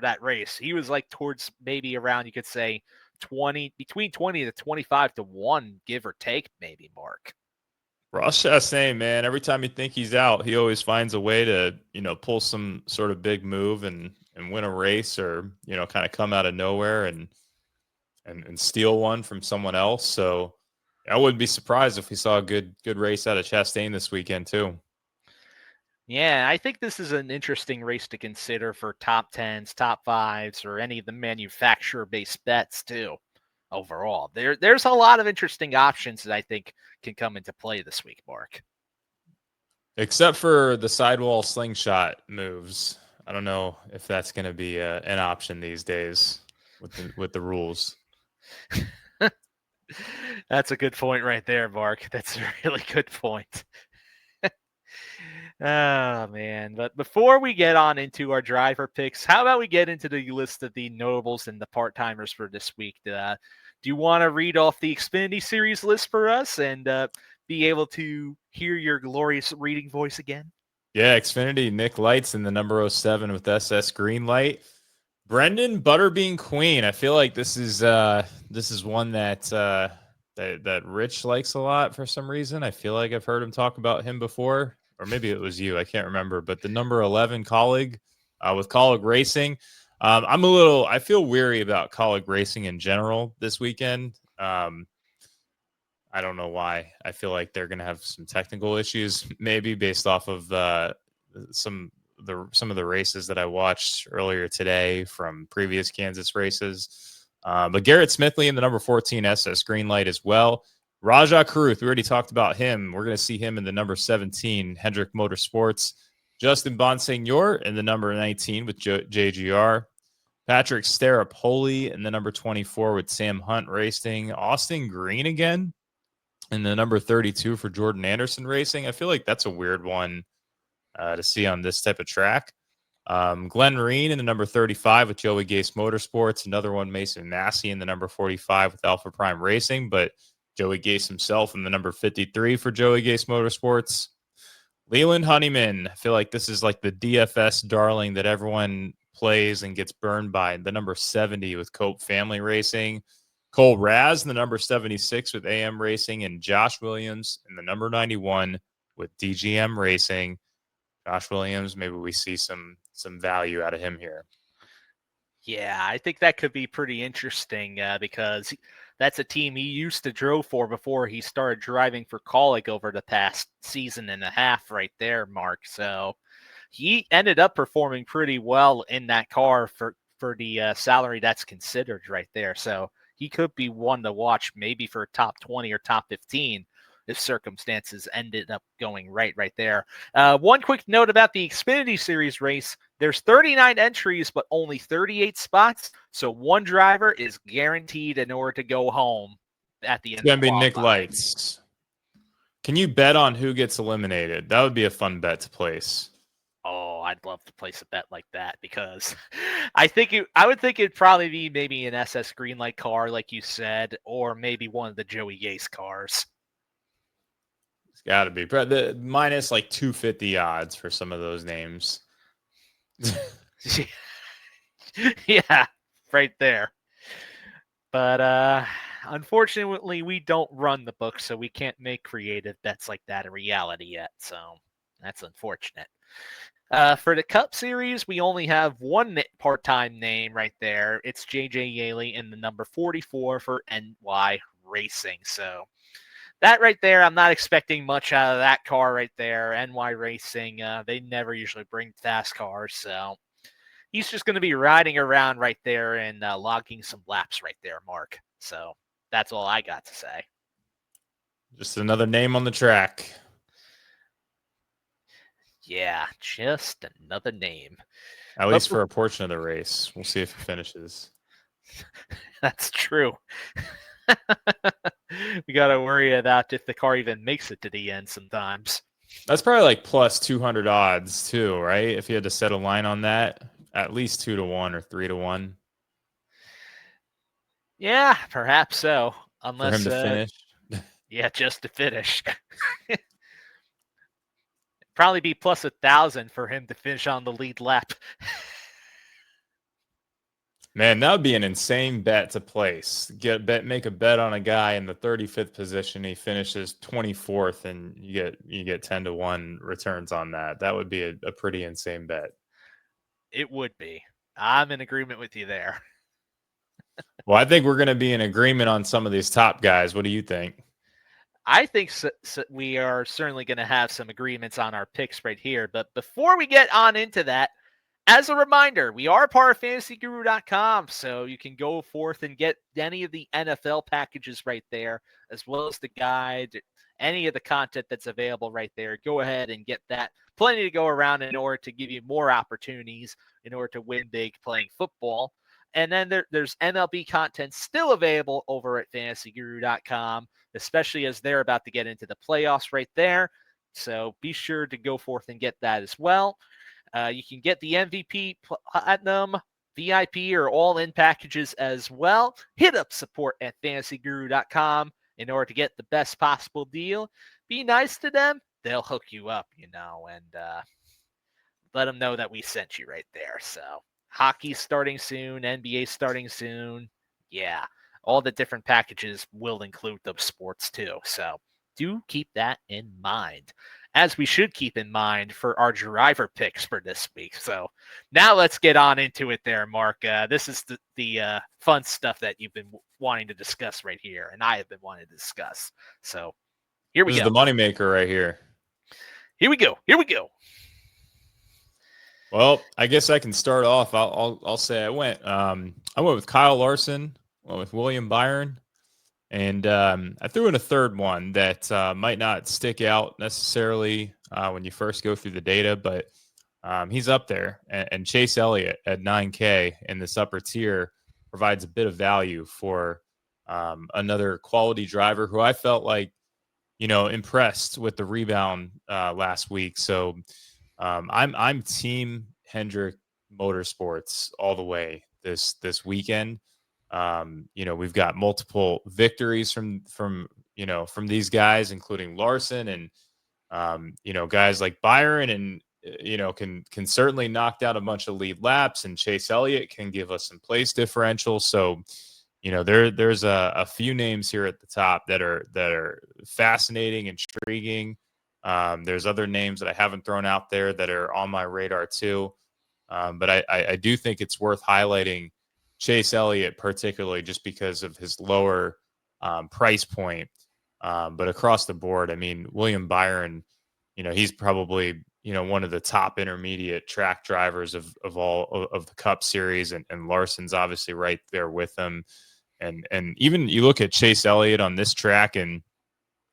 that race. He was like towards maybe around, you could say, between 20 to 25 to 1, give or take, maybe, Mark. Ross Chastain, man, every time you think he's out, he always finds a way to, pull some sort of big move and win a race, or, kind of come out of nowhere and steal one from someone else. So I wouldn't be surprised if we saw a good race out of Chastain this weekend too. Yeah, I think this is an interesting race to consider for top 10s, top 5s, or any of the manufacturer-based bets too. Overall, there's a lot of interesting options that I think can come into play this week, Mark. Except for the sidewall slingshot moves. I don't know if that's going to be an option these days with the rules. That's a good point right there, Mark. That's a really good point. Oh, man. But before we get on into our driver picks, how about we get into the list of the notables and the part-timers for this week? Do you want to read off the Xfinity Series list for us and be able to hear your glorious reading voice again? Yeah, Xfinity, Nick Lights in the number 07 with SS Greenlight. Brendan Butterbean Queen. I feel like this is one that Rich likes a lot for some reason. I feel like I've heard him talk about him before, or maybe it was you. I can't remember. But the number 11 Colleague with Colleague Racing. I feel weary about Colleague Racing in general this weekend. I don't know why. I feel like they're going to have some technical issues, maybe based off of some of the races that I watched earlier today from previous Kansas races. But Garrett Smithley in the number 14 SS Greenlight as well. Rajah Caruth, we already talked about him. We're going to see him in the number 17 Hendrick Motorsports. Justin Bonsignor in the number 19 with JGR. Patrick Staropoli in the number 24 with Sam Hunt Racing. Austin Green again in the number 32 for Jordan Anderson Racing. I feel like that's a weird one to see on this type of track. Glenn Reen in the number 35 with Joey Gase Motorsports. Another one, Mason Massey in the number 45 with Alpha Prime Racing, but Joey Gase himself in the number 53 for Joey Gase Motorsports. Leland Honeyman. I feel like this is like the DFS darling that everyone plays and gets burned by. The number 70 with Cope Family Racing. Cole Raz in the number 76 with AM Racing, and Josh Williams in the number 91 with DGM Racing. Josh Williams, maybe we see some value out of him here. Yeah, I think that could be pretty interesting because that's a team he used to drove for before he started driving for Colleague over the past season and a half right there, Mark. So he ended up performing pretty well in that car for the salary that's considered right there. So he could be one to watch maybe for top 20 or top 15 if circumstances ended up going right there. One quick note about the Xfinity Series race. There's 39 entries, but only 38 spots. So one driver is guaranteed in order to go home at the end. It's going to be Nick Lights. Can you bet on who gets eliminated? That would be a fun bet to place. Oh, I'd love to place a bet like that because I would think it'd probably be maybe an SS Greenlight car, like you said, or maybe one of the Joey Gase cars. It's got to be the minus like 250 odds for some of those names. Yeah, right there. But unfortunately, we don't run the book, so we can't make creative bets like that a reality yet. So that's unfortunate. For the Cup Series, we only have one part-time name right there. It's JJ Yaley in the number 44 for NY Racing. So that right there, I'm not expecting much out of that car right there. NY Racing, they never usually bring fast cars, so he's just going to be riding around right there and logging some laps right there, Mark. So that's all I got to say. Just another name on the track. Yeah, just another name. At least for a portion of the race. We'll see if he finishes. That's true. We got to worry about if the car even makes it to the end sometimes. That's probably like plus 200 odds too, right? If you had to set a line on that, at least 2-1 or 3-1 Yeah, perhaps so. for him Unless, to finish. yeah, just to finish. Probably be plus 1,000 for him to finish on the lead lap. Man, that would be an insane bet to place. Make a bet on a guy in the 35th position. He finishes 24th, and you get 10-1 returns on that. That would be a pretty insane bet. It would be. I'm in agreement with you there. Well, I think we're going to be in agreement on some of these top guys. What do you think? I think we are certainly going to have some agreements on our picks right here. But before we get on into that, as a reminder, we are part of fantasyguru.com, so you can go forth and get any of the NFL packages right there, as well as the guide, any of the content that's available right there. Go ahead and get that. Plenty to go around in order to give you more opportunities in order to win big playing football. And then there's MLB content still available over at fantasyguru.com, especially as they're about to get into the playoffs right there. So be sure to go forth and get that as well. You can get the MVP, Platinum, VIP, or all-in packages as well. Hit up support at fantasyguru.com in order to get the best possible deal. Be nice to them. They'll hook you up, and let them know that we sent you right there. So hockey's starting soon, NBA starting soon. Yeah, all the different packages will include those sports too. So do keep that in mind, as we should keep in mind for our driver picks for this week. So now let's get on into it there, Mark. This is the fun stuff that you've been wanting to discuss right here, and I have been wanting to discuss. So here we This go. is the moneymaker right here. Here we go. Here we go. Well, I guess I can start off. I'll say I went with Kyle Larson, went with William Byron, and I threw in a third one that might not stick out necessarily when you first go through the data, but he's up there. And Chase Elliott at 9K in this upper tier provides a bit of value for another quality driver who I felt like, impressed with the rebound last week. So I'm team Hendrick Motorsports all the way this weekend. We've got multiple victories from these guys, including Larson and guys like Byron, and can certainly knock down a bunch of lead laps, and Chase Elliott can give us some place differential. So there's a few names here at the top that are fascinating, intriguing. There's other names that I haven't thrown out there that are on my radar too. But I do think it's worth highlighting Chase Elliott, particularly just because of his lower price point. But across the board, I mean, William Byron, he's probably, one of the top intermediate track drivers of all of the Cup Series, and Larson's obviously right there with him. And even you look at Chase Elliott on this track, and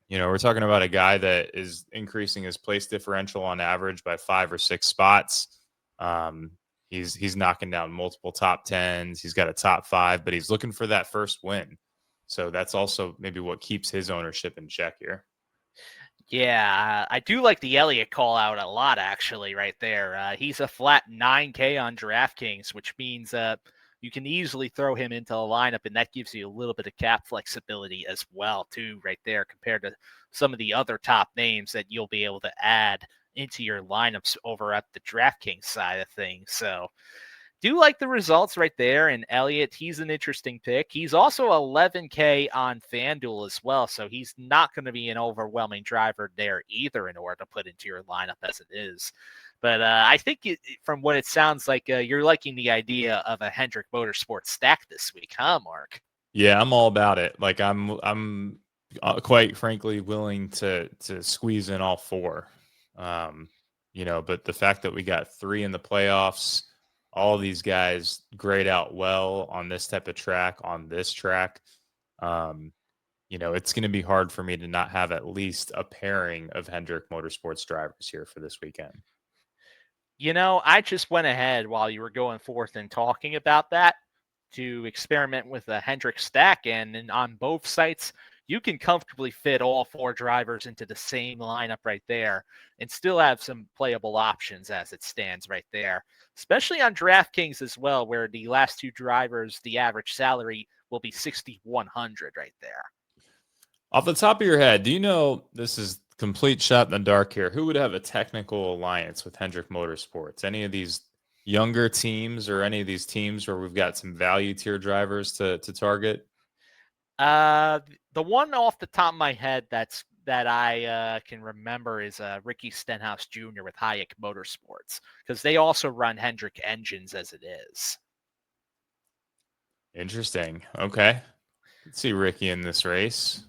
we're talking about a guy that is increasing his place differential on average by 5 or 6 spots. He's knocking down multiple top 10s. He's got a top 5, but he's looking for that first win. So that's also maybe what keeps his ownership in check here. Yeah, I do like the Elliott call out a lot, actually, right there. He's a flat 9K on DraftKings, which means you can easily throw him into the lineup, and that gives you a little bit of cap flexibility as well, too, right there, compared to some of the other top names that you'll be able to add into your lineups over at the DraftKings side of things. So do like the results right there. And Elliott, he's an interesting pick. He's also 11K on FanDuel as well, so he's not going to be an overwhelming driver there either in order to put into your lineup as it is. But I think from what it sounds like, you're liking the idea of a Hendrick Motorsports stack this week, huh, Mark? Yeah, I'm all about it. Like I'm quite frankly willing to squeeze in all 4. But the fact that we got 3 in the playoffs, all of these guys grade out well on this type of track, on this track. It's going to be hard for me to not have at least a pairing of Hendrick Motorsports drivers here for this weekend. I just went ahead while you were going forth and talking about that. to experiment with a Hendrick stack, and on both sites, you can comfortably fit all 4 drivers into the same lineup right there and still have some playable options as it stands right there, especially on DraftKings as well, where the last 2 drivers, the average salary will be 6,100 right there. Off the top of your head, do you know, this is complete shot in the dark here, who would have a technical alliance with Hendrick Motorsports? Any of these younger teams or any of these teams where we've got some value tier drivers to target? The one off the top of my head that I can remember is Ricky Stenhouse Jr. with Hayek Motorsports, because they also run Hendrick engines as it is. Interesting. Okay. Let's see Ricky in this race.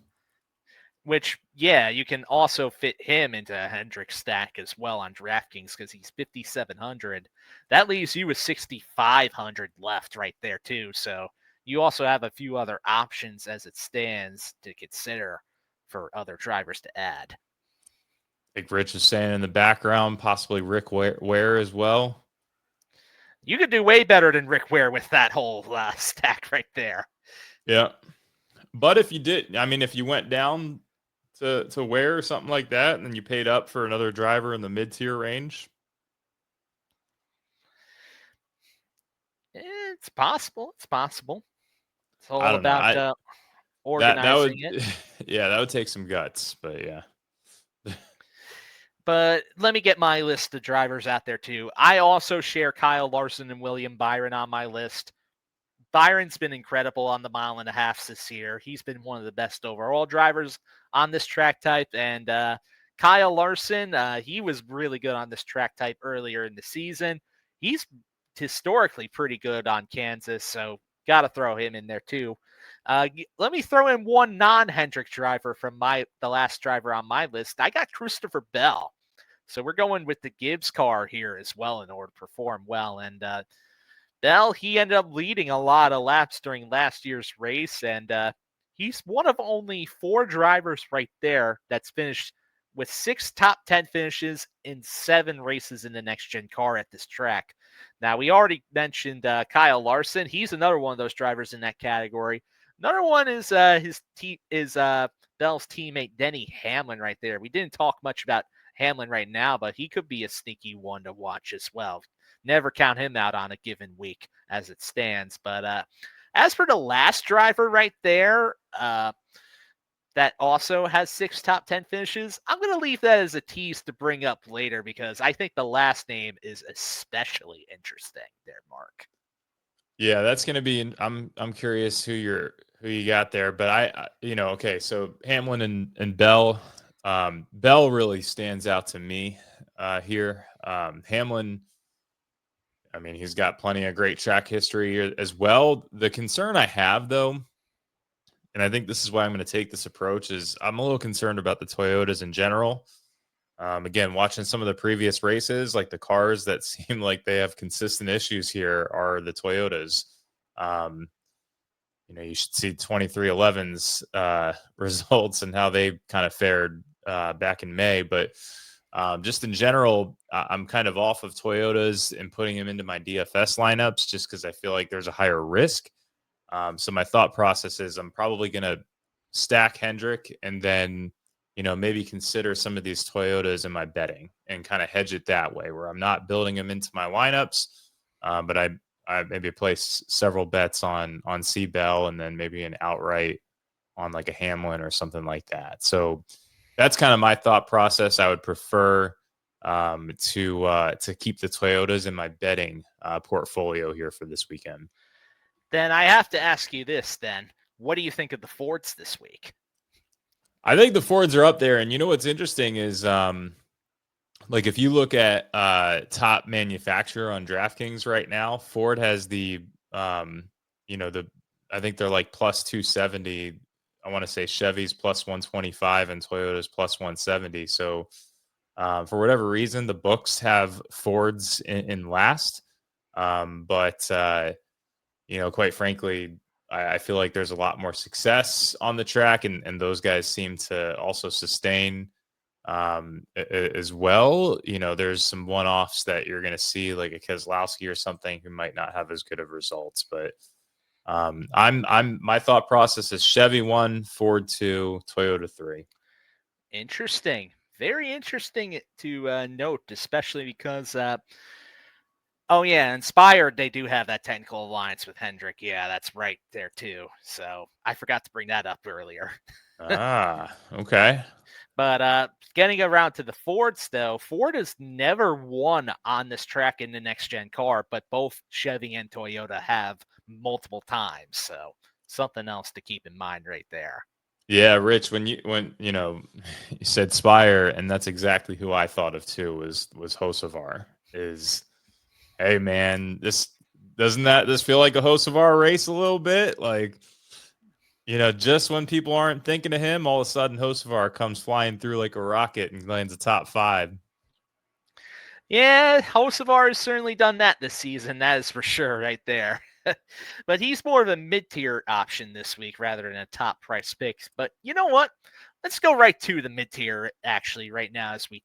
Which, yeah, you can also fit him into a Hendrick stack as well on DraftKings because he's 5,700. That leaves you with 6,500 left right there, too. So you also have a few other options as it stands to consider for other drivers to add. I think Rich is saying in the background, possibly Rick Ware as well. You could do way better than Rick Ware with that whole stack right there. Yeah. But if you did, I mean, if you went down to Ware or something like that, and then you paid up for another driver in the mid-tier range. It's possible. It's possible. It's I all don't know. about organizing that would, it. yeah, that would take some guts, but yeah. But let me get my list of drivers out there too. I also share Kyle Larson and William Byron on my list. Byron's been incredible on the 1.5 miles this year. He's been one of the best overall drivers on this track type. And Kyle Larson, he was really good on this track type earlier in the season. He's historically pretty good on Kansas, so got to throw him in there too. Let me throw in one non-Hendrick driver from the last driver on my list. I got Christopher Bell. So we're going with the Gibbs car here as well in order to perform well. And Bell, he ended up leading a lot of laps during last year's race, and he's one of only 4 drivers right there that's finished with 6 top 10 finishes in 7 races in the next-gen car at this track. Now, we already mentioned Kyle Larson. He's another one of those drivers in that category. Another one is Bell's teammate Denny Hamlin right there. We didn't talk much about Hamlin right now, but he could be a sneaky one to watch as well. Never count him out on a given week as it stands. But as for the last driver right there, that also has 6 top 10 finishes, I'm going to leave that as a tease to bring up later because I think the last name is especially interesting there, Mark. Yeah, that's going to be. I'm curious who you got there, but I okay. So Hamlin and Bell, Bell really stands out to me here. Hamlin, I mean, he's got plenty of great track history as well. The concern I have, though, and I think this is why I'm going to take this approach, is I'm a little concerned about the Toyotas in general. Again, watching some of the previous races, like the cars that seem like they have consistent issues here are the Toyotas. You should see 2311's results and how they kind of fared back in May. But just in general, I'm kind of off of Toyotas and putting them into my DFS lineups just because I feel like there's a higher risk. So my thought process is I'm probably going to stack Hendrick and then, maybe consider some of these Toyotas in my betting and kind of hedge it that way where I'm not building them into my lineups. But I maybe place several bets on C Bell and then maybe an outright on like a Hamlin or something like that. So that's kind of my thought process. I would prefer to keep the Toyotas in my betting portfolio here for this weekend. Then I have to ask you this then. What do you think of the Fords this week? I think the Fords are up there. And what's interesting is like if you look at top manufacturer on DraftKings right now, Ford has I think they're like plus 270. I want to say Chevy's plus 125 and Toyota's plus 170. So for whatever reason, the books have Fords in last. But quite frankly, I feel like there's a lot more success on the track, and those guys seem to also sustain as well. There's some one-offs that you're going to see, like a Keselowski or something, who might not have as good of results. But My thought process is Chevy 1, Ford 2, Toyota 3. Interesting. Very interesting to note, especially because, oh yeah, Inspired, they do have that technical alliance with Hendrick. Yeah, that's right there too. So I forgot to bring that up earlier. Okay. But getting around to the Fords, though, Ford has never won on this track in the next-gen car, but both Chevy and Toyota have multiple times. So something else to keep in mind right there. Yeah, Rich, when you know you said Spire, and that's exactly who I thought of too, was Hocevar. Is, hey man, this feel like a Hocevar race a little bit? Like, just when people aren't thinking of him, all of a sudden Hocevar comes flying through like a rocket and lands a top 5. Yeah, Hocevar has certainly done that this season. That is for sure right there. But he's more of a mid-tier option this week rather than a top price pick. But you know what? Let's go right to the mid-tier actually right now as we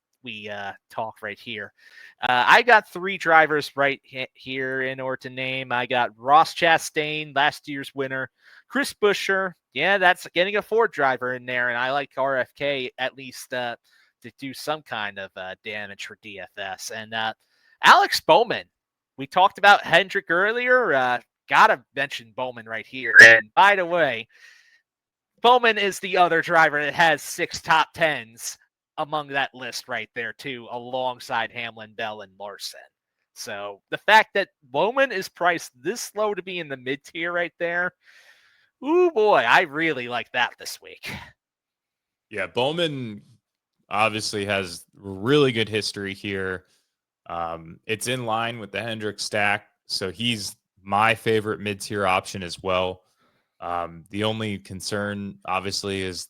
talk right here. I got 3 drivers right here in order to name. I got Ross Chastain, last year's winner. Chris Buescher. Yeah, that's getting a Ford driver in there. And I like RFK at least to do some kind of damage for DFS. And Alex Bowman. We talked about Hendrick earlier. Gotta mention Bowman right here. And by the way, Bowman is the other driver that has 6 top 10s among that list right there, too, alongside Hamlin, Bell, and Larson. So the fact that Bowman is priced this low to be in the mid tier right there, ooh boy, I really like that this week. Yeah, Bowman obviously has really good history here. It's in line with the Hendrick stack, so he's my favorite mid-tier option as well. The only concern, obviously, is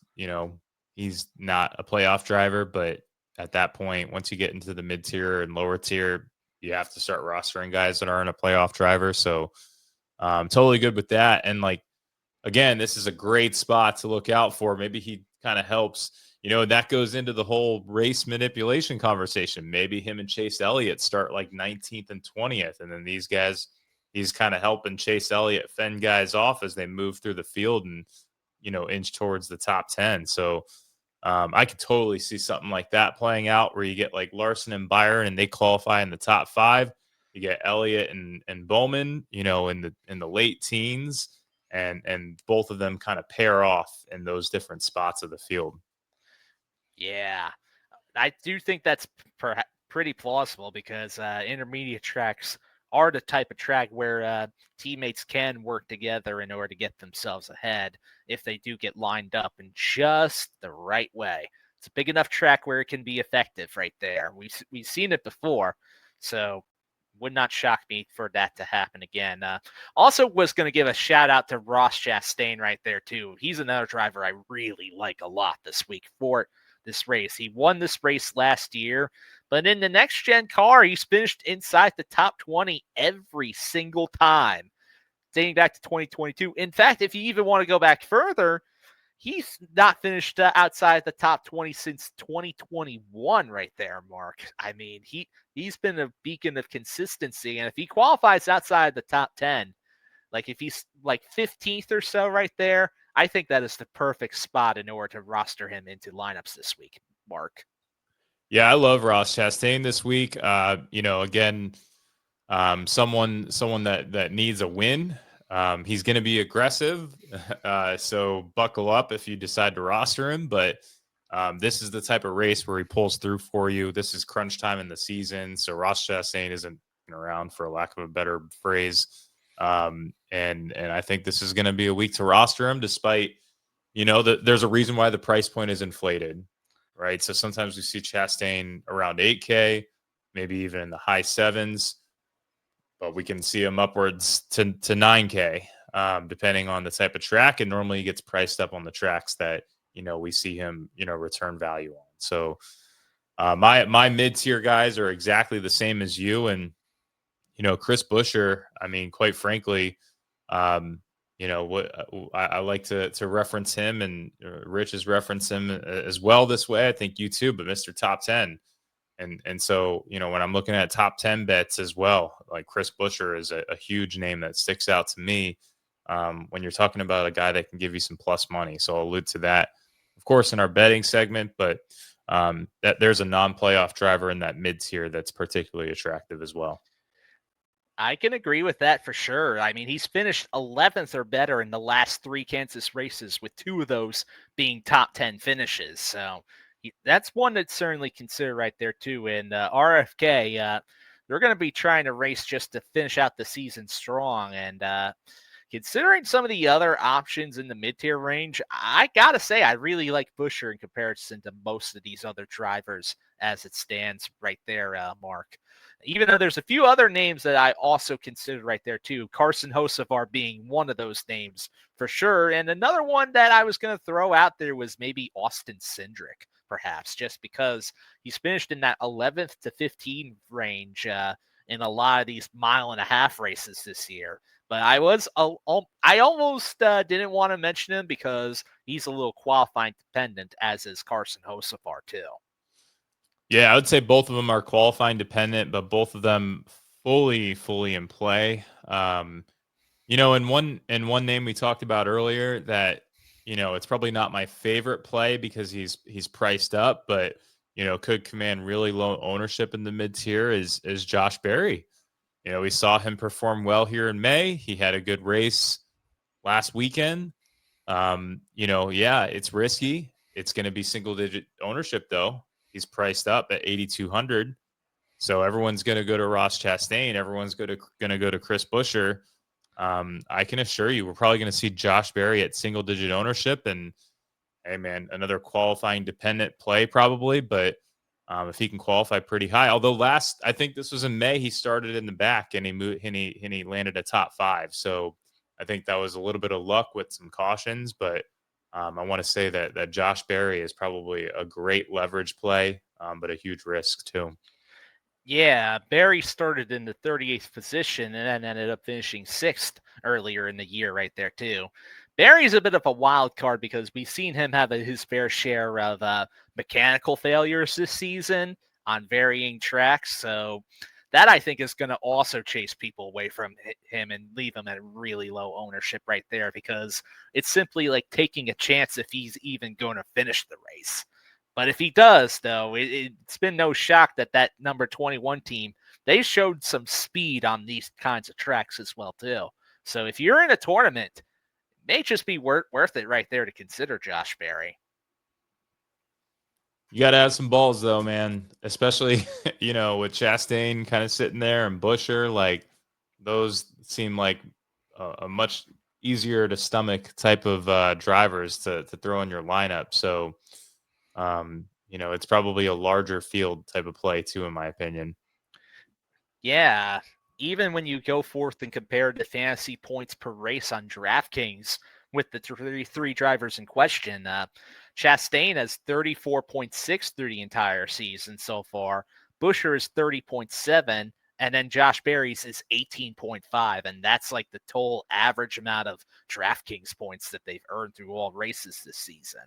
he's not a playoff driver, but at that point, once you get into the mid-tier and lower tier, you have to start rostering guys that aren't a playoff driver. So, totally good with that. And again, this is a great spot to look out for. Maybe he kind of helps. That goes into the whole race manipulation conversation. Maybe him and Chase Elliott start like 19th and 20th, and then these guys, he's kind of helping Chase Elliott fend guys off as they move through the field and inch towards the top 10. So I could totally see something like that playing out, where you get like Larson and Byron, and they qualify in the top 5. You get Elliott and Bowman, in the late teens, and both of them kind of pair off in those different spots of the field. Yeah, I do think that's pretty plausible because intermediate tracks are the type of track where teammates can work together in order to get themselves ahead if they do get lined up in just the right way. It's a big enough track where it can be effective right there. We've seen it before, so would not shock me for that to happen again. Also was going to give a shout out to Ross Chastain right there too. He's another driver I really like a lot this week for this race. He won this race last year, but in the next gen car, he's finished inside the top 20 every single time, dating back to 2022. In fact, if you even want to go back further, he's not finished outside the top 20 since 2021 right there, Mark. I mean, he's been a beacon of consistency, and if he qualifies outside the top 10, like if he's like 15th or so right there, I think that is the perfect spot in order to roster him into lineups this week, Mark. Yeah, I love Ross Chastain this week. Again, someone that needs a win. He's going to be aggressive, so buckle up if you decide to roster him. But this is the type of race where he pulls through for you. This is crunch time in the season, so Ross Chastain isn't around, for lack of a better phrase. And I think this is going to be a week to roster him, despite there's a reason why the price point is inflated, right? So sometimes we see Chastain around 8K, maybe even in the high 7s. But we can see him upwards to 9K, depending on the type of track. And normally he gets priced up on the tracks that, we see him, return value on. So my mid-tier guys are exactly the same as you. And, Chris Buescher, I mean, quite frankly, what I like to reference him, and Rich has referenced him as well this way. I think you too, but Mr. Top 10. And so, when I'm looking at top 10 bets as well, like Chris Buescher is a huge name that sticks out to me. when you're talking about a guy that can give you some plus money. So I'll allude to that, of course, in our betting segment, but that there's a non-playoff driver in that mid-tier that's particularly attractive as well. I can agree with that for sure. I mean, he's finished 11th or better in the last 3 Kansas races, with 2 of those being top 10 finishes. So that's one to certainly consider right there too. And RFK, they're going to be trying to race just to finish out the season strong. And considering some of the other options in the mid-tier range, I got to say I really like Buescher in comparison to most of these other drivers as it stands right there, Mark. Even though there's a few other names that I also considered right there too, Carson Hocevar being one of those names for sure. And another one that I was going to throw out there was maybe Austin Cindric, perhaps, just because he's finished in that 11th to 15 range in a lot of these mile-and-a-half races this year. But I almost didn't want to mention him because he's a little qualifying dependent, as is Carson Hocevar too. Yeah, I would say both of them are qualifying dependent, but both of them fully in play. In one name we talked about earlier that, it's probably not my favorite play because he's priced up, but could command really low ownership in the mid tier is Josh Berry. We saw him perform well here in May. He had a good race last weekend. It's risky. It's going to be single digit ownership though. He's priced up at 8,200. So everyone's going to go to Ross Chastain. Everyone's going to go to Chris Buescher. I can assure you, we're probably going to see Josh Berry at single digit ownership. And hey, man, another qualifying dependent play probably. But if he can qualify pretty high, although I think this was in May, he started in the back and he landed a top 5. So I think that was a little bit of luck with some cautions, but I want to say that Josh Berry is probably a great leverage play, but a huge risk too. Yeah, Berry started in the 38th position and then ended up finishing 6th earlier in the year right there too. Berry's a bit of a wild card because we've seen him have his fair share of mechanical failures this season on varying tracks. So that I think is going to also chase people away from him and leave him at really low ownership right there, because it's simply like taking a chance if he's even going to finish the race. But if he does, though, it's been no shock that number 21 team, they showed some speed on these kinds of tracks as well, too. So if you're in a tournament, it may just be worth it right there to consider Josh Berry. You got to have some balls, though, man, especially, with Chastain kind of sitting there and Buescher. Like, those seem like a much easier to stomach type of drivers to throw in your lineup. So, it's probably a larger field type of play, too, in my opinion. Yeah, even when you go forth and compare the fantasy points per race on DraftKings with the three drivers in question, Chastain has 34.6 through the entire season so far. Buescher is 30.7, and then Josh Berry's is 18.5, and that's like the total average amount of DraftKings points that they've earned through all races this season.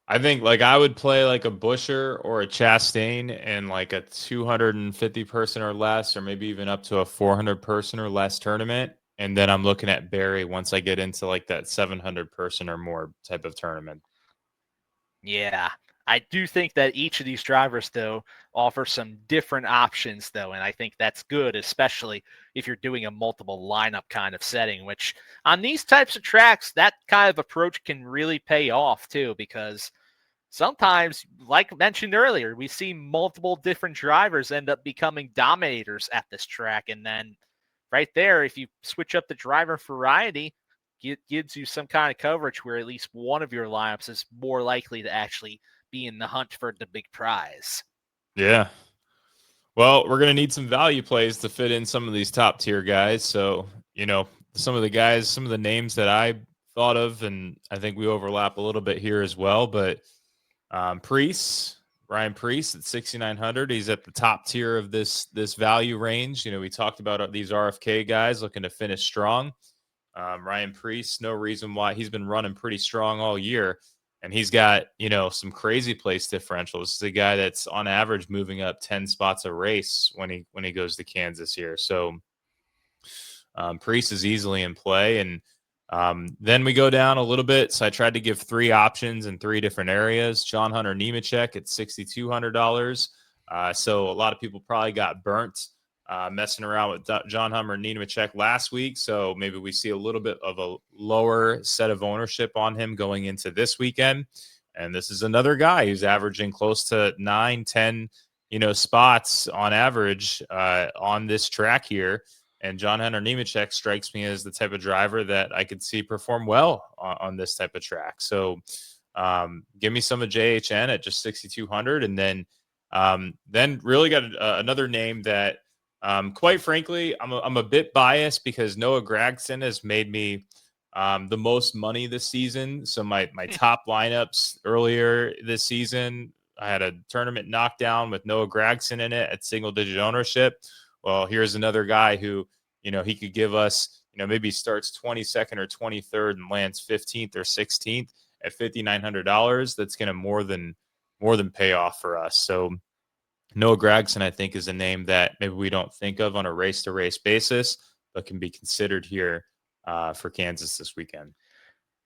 I think I would play like a Buescher or a Chastain in like a 250 person or less, or maybe even up to a 400 person or less tournament. And then I'm looking at Berry once I get into like that 700 person or more type of tournament. Yeah, I do think that each of these drivers, though, offer some different options, though, and I think that's good, especially if you're doing a multiple lineup kind of setting, which on these types of tracks, that kind of approach can really pay off, too, because sometimes, like mentioned earlier, we see multiple different drivers end up becoming dominators at this track, and then right there, if you switch up the driver variety, it gives you some kind of coverage where at least one of your lineups is more likely to actually be in the hunt for the big prize. Yeah. Well, we're going to need some value plays to fit in some of these top tier guys. So, some of the names that I thought of, and I think we overlap a little bit here as well, but Ryan Preece at 6,900. He's at the top tier of this value range. We talked about these RFK guys looking to finish strong. Ryan Preece, no reason why. He's been running pretty strong all year, and he's got some crazy place differentials. This is a guy that's on average moving up 10 spots a race when he goes to Kansas here. So Priest is easily in play. And then we go down a little bit. So I tried to give 3 options in 3 different areas. John Hunter Nemechek at $6,200. So a lot of people probably got burnt messing around with John Hunter Nemechek last week. So maybe we see a little bit of a lower set of ownership on him going into this weekend. And this is another guy who's averaging close to 9, 10, spots on average on this track here. And John Hunter Nemechek strikes me as the type of driver that I could see perform well on this type of track. So give me some of JHN at just 6,200. And then really got another name that, quite frankly, I'm a bit biased because Noah Gragson has made me the most money this season. So my top lineups earlier this season, I had a tournament knockdown with Noah Gragson in it at single-digit ownership. Well, here's another guy who, he could give us, maybe starts 22nd or 23rd and lands 15th or 16th at $5,900. That's going to more than pay off for us. So Noah Gragson, I think, is a name that maybe we don't think of on a race-to-race basis, but can be considered here for Kansas this weekend.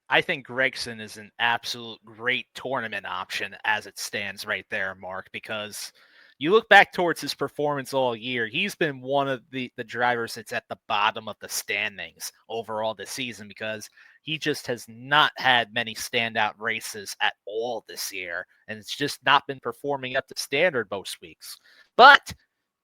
I think Gregson is an absolute great tournament option as it stands right there, Mark, because you look back towards his performance all year, he's been one of the drivers that's at the bottom of the standings overall this season because he just has not had many standout races at all this year, and it's just not been performing up to standard most weeks. But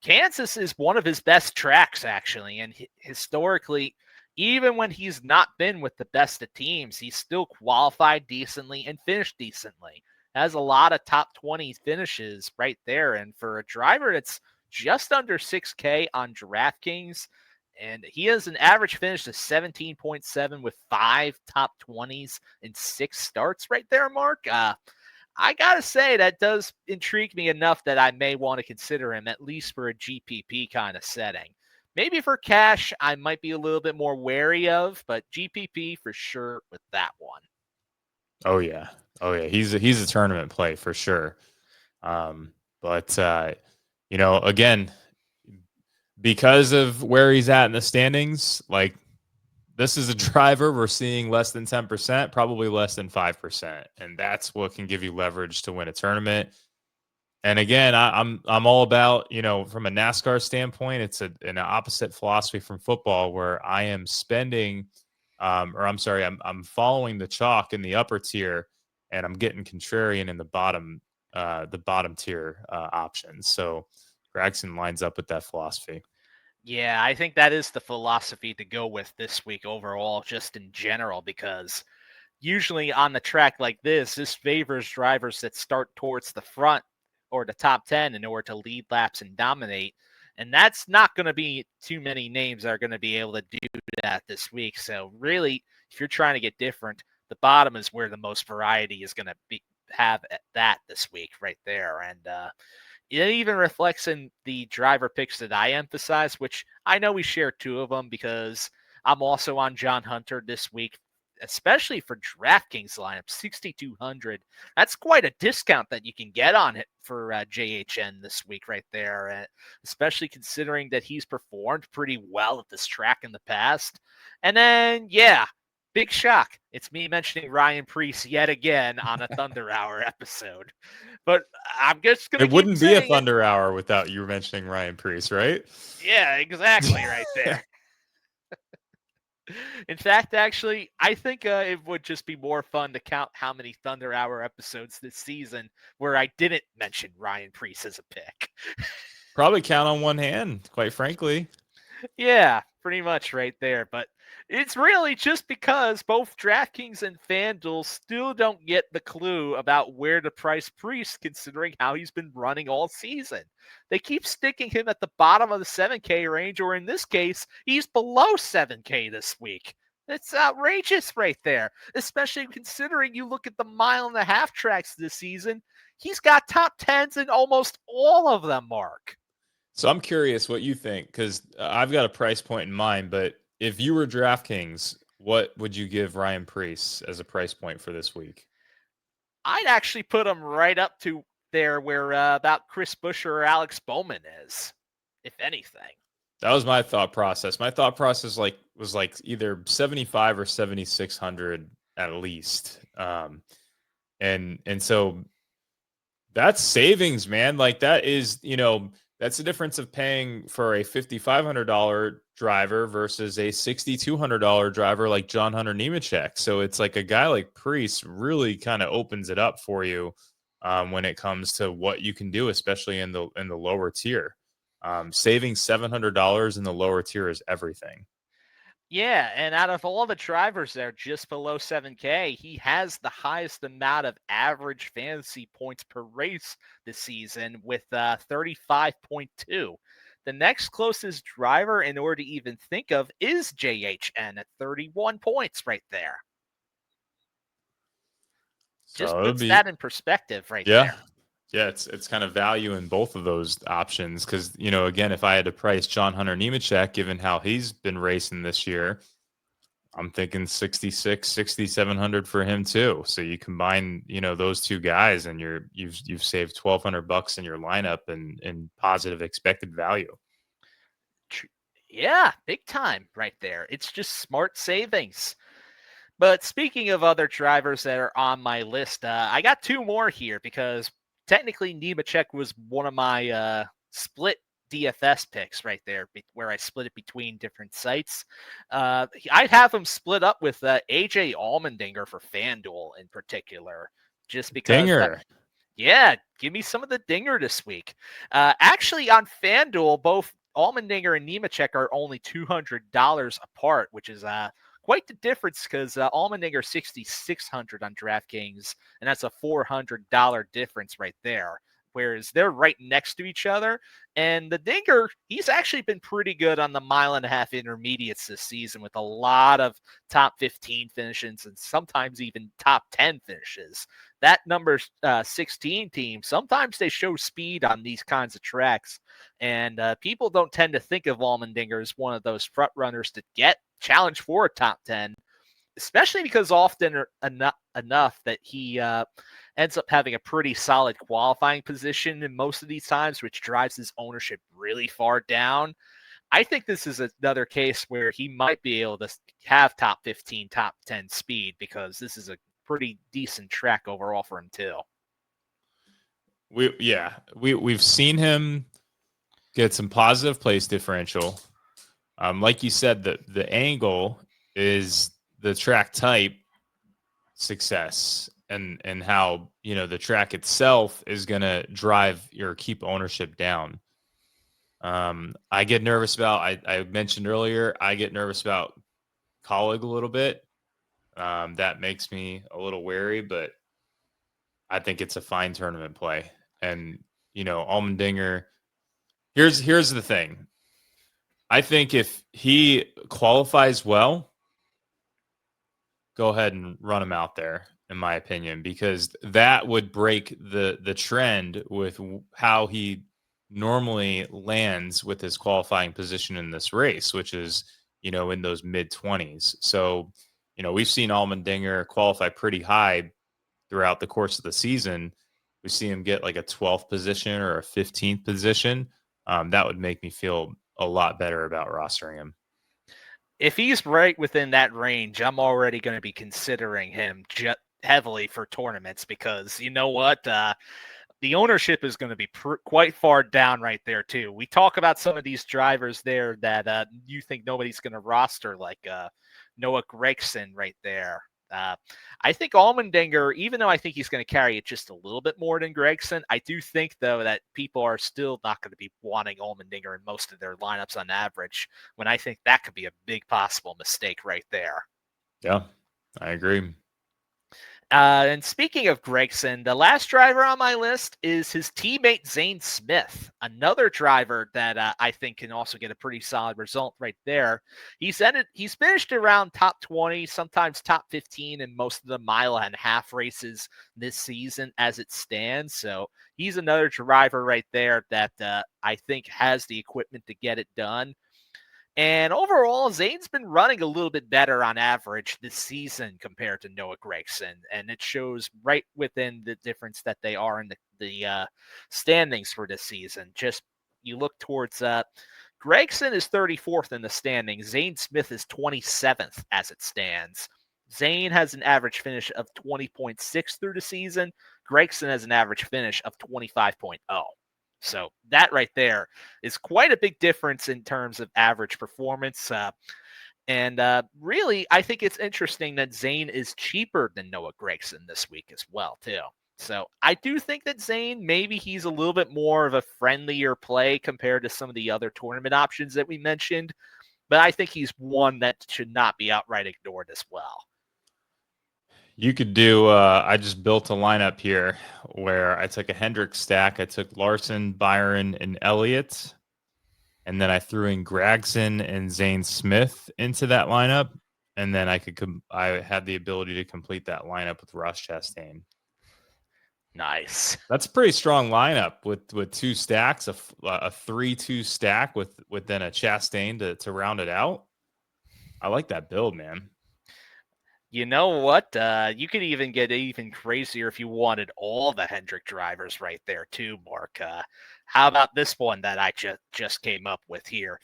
Kansas is one of his best tracks, actually, and historically, even when he's not been with the best of teams, he's still qualified decently and finished decently. Has a lot of top 20 finishes right there. And for a driver that's just under 6K on DraftKings, and he has an average finish of 17.7 with 5 top 20s and 6 starts right there, Mark. I got to say, that does intrigue me enough that I may want to consider him, at least for a GPP kind of setting. Maybe for cash, I might be a little bit more wary of, but GPP for sure with that one. Oh yeah. He's a tournament play for sure. But again, because of where he's at in the standings, like this is a driver we're seeing less than 10%, probably less than 5, and that's what can give you leverage to win a tournament. And again, I'm all about, from a NASCAR standpoint, it's an opposite philosophy from football where I am spending, I'm following the chalk in the upper tier, and I'm getting contrarian in the bottom tier options. So Gragson lines up with that philosophy. Yeah, I think that is the philosophy to go with this week overall, just in general, because usually on the track like this favors drivers that start towards the front or the top 10 in order to lead laps and dominate. And that's not going to be too many names that are going to be able to do that this week. So really, if you're trying to get different, the bottom is where the most variety is going to have that this week right there. And it even reflects in the driver picks that I emphasize, which I know we share 2 of them because I'm also on John Hunter this week, especially for DraftKings lineup, 6,200. That's quite a discount that you can get on it for JHN this week right there, especially considering that he's performed pretty well at this track in the past. And then, yeah, big shock. It's me mentioning Ryan Preece yet again on a Thunder Hour episode. But I'm just going to It wouldn't be a saying Thunder Hour without you mentioning Ryan Preece, right? Yeah, exactly right there. In fact, actually, I think it would just be more fun to count how many Thunder Hour episodes this season where I didn't mention Ryan Preece as a pick. Probably count on one hand, quite frankly. Yeah, pretty much right there. But it's really just because both DraftKings and FanDuel still don't get the clue about where to price Preece, considering how he's been running all season. They keep sticking him at the bottom of the 7K range, or in this case, he's below 7K this week. It's outrageous right there, especially considering you look at the 1.5-mile tracks this season. He's got top 10s in almost all of them, Mark. So I'm curious what you think, because I've got a price point in mind, but if you were DraftKings, what would you give Ryan Preece as a price point for this week? I'd actually put him right up to there where about Chris Buescher or Alex Bowman is, if anything. That was my thought process. My thought process was like either 75 or 7,600 at least. And so that's savings, man. Like that is, that's the difference of paying for a $5,500 driver versus a $6,200 driver like John Hunter Nemechek. So it's like a guy like Priest really kind of opens it up for you when it comes to what you can do, especially in the lower tier. Saving $700 in the lower tier is everything. Yeah, and out of all the drivers there, just below 7K, he has the highest amount of average fantasy points per race this season with 35.2. The next closest driver in order to even think of is JHN at 31 points right there. Just So it would puts be, that in perspective right yeah. there. Yeah, it's kind of value in both of those options because, again, if I had to price John Hunter Nemechek, given how he's been racing this year, I'm thinking 66, 6,700 for him too. So you combine, those two guys and you've saved $1,200 in your lineup and positive expected value. Yeah, big time right there. It's just smart savings. But speaking of other drivers that are on my list, I got two more here because technically Nemechek was one of my split DFS picks right there, where I split it between different sites. I'd have him split up with AJ Allmendinger for FanDuel in particular, just because Dinger. yeah, give me some of the dinger this week. Actually, on FanDuel, both Allmendinger and Nemechek are only $200 apart, which is quite the difference because Allmendinger 6,600 on DraftKings, and that's a $400 difference right there. Whereas they're right next to each other. And the Dinger, he's actually been pretty good on the mile-and-a-half intermediates this season with a lot of top 15 finishes and sometimes even top 10 finishes. That number 16 team, sometimes they show speed on these kinds of tracks. And people don't tend to think of Allmendinger as one of those front runners to get challenged for a top 10, especially because often enough that he ends up having a pretty solid qualifying position in most of these times, which drives his ownership really far down. I think this is another case where he might be able to have top 15, top 10 speed because this is a pretty decent track overall for him too. We've seen him get some positive place differential. Like you said, the Engel is the track type success and how the track itself is going to drive your keep ownership down. I get nervous about I mentioned earlier I get nervous about Colleague a little bit. That makes me a little wary, but I think it's a fine tournament play. And Allmendinger, here's the thing. I think if he qualifies well, go ahead and run him out there, in my opinion, because that would break the trend with how he normally lands with his qualifying position in this race, which is, in those mid-20s. So, we've seen Allmendinger qualify pretty high throughout the course of the season. We see him get like a 12th position or a 15th position. That would make me feel a lot better about rostering him. If he's right within that range, I'm already going to be considering him heavily for tournaments because you know what? The ownership is going to be quite far down right there too. We talk about some of these drivers there that you think nobody's going to roster, like Noah Gragson right there. I think Allmendinger, even though I think he's going to carry it just a little bit more than Gragson, I do think, though, that people are still not going to be wanting Allmendinger in most of their lineups on average, when I think that could be a big possible mistake right there. Yeah, I agree. And speaking of Gragson, the last driver on my list is his teammate Zane Smith, another driver that I think can also get a pretty solid result right there. He's finished around top 20, sometimes top 15 in most of the mile-and-a-half races this season as it stands. So he's another driver right there that I think has the equipment to get it done. And overall, Zane's been running a little bit better on average this season compared to Noah Gragson. And it shows right within the difference that they are in the standings for this season. Just you look towards Gregson is 34th in the standings. Zane Smith is 27th as it stands. Zane has an average finish of 20.6 through the season. Gregson has an average finish of 25.0. So that right there is quite a big difference in terms of average performance. And really, I think it's interesting that Zane is cheaper than Noah Gragson this week as well, too. So I do think that Zane, maybe he's a little bit more of a friendlier play compared to some of the other tournament options that we mentioned. But I think he's one that should not be outright ignored as well. You could do, I just built a lineup here where I took a Hendrick stack. I took Larson, Byron, and Elliott. And then I threw in Gragson and Zane Smith into that lineup. And then I had the ability to complete that lineup with Ross Chastain. Nice. That's a pretty strong lineup with two stacks, a 3-2 stack with then a Chastain to round it out. I like that build, man. You know what? You could even get even crazier if you wanted all the Hendrick drivers right there too, Mark. How about this one that I just came up with here?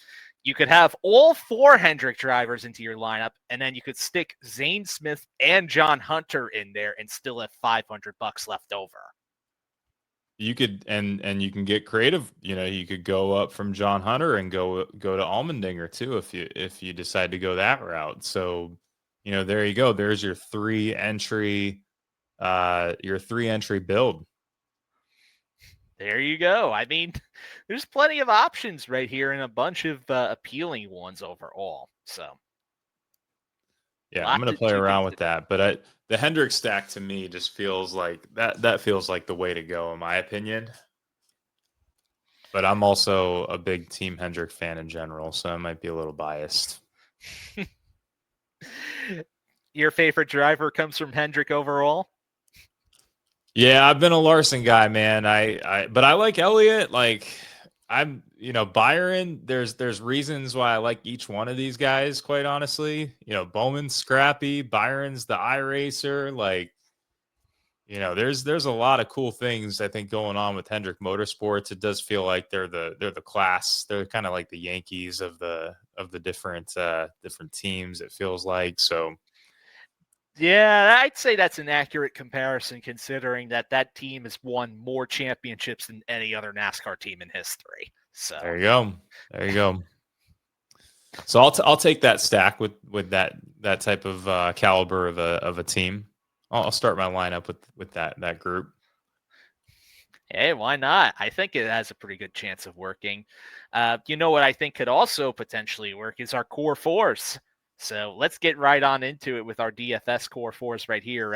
You could have all 4 Hendrick drivers into your lineup, and then you could stick Zane Smith and John Hunter in there and still have $500 left over. You could and you can get creative. You could go up from John Hunter and go to Allmendinger too if you decide to go that route. So, there you go. There's your 3 entry build. There you go. I mean, there's plenty of options right here and a bunch of appealing ones overall. So, yeah, I'm going to play around with that. But the Hendrick stack to me just feels like that feels like the way to go, in my opinion. But I'm also a big Team Hendrick fan in general, so I might be a little biased. Your favorite driver comes from Hendrick overall? Yeah, I've been a Larson guy, man. But I like Elliott. Like I'm, Byron. There's reasons why I like each one of these guys. Quite honestly, Bowman's scrappy. Byron's the iRacer. Like, there's a lot of cool things I think going on with Hendrick Motorsports. It does feel like they're the class. They're kind of like the Yankees of the different teams. It feels like so. Yeah, I'd say that's an accurate comparison considering that team has won more championships than any other NASCAR team in history. So there you go. So I'll take that stack with that type of caliber of a team. I'll start my lineup with that group. Hey, why not? I think it has a pretty good chance of working. You know what I think could also potentially work is our core 4s. So let's get right on into it with our DFS core 4s right here.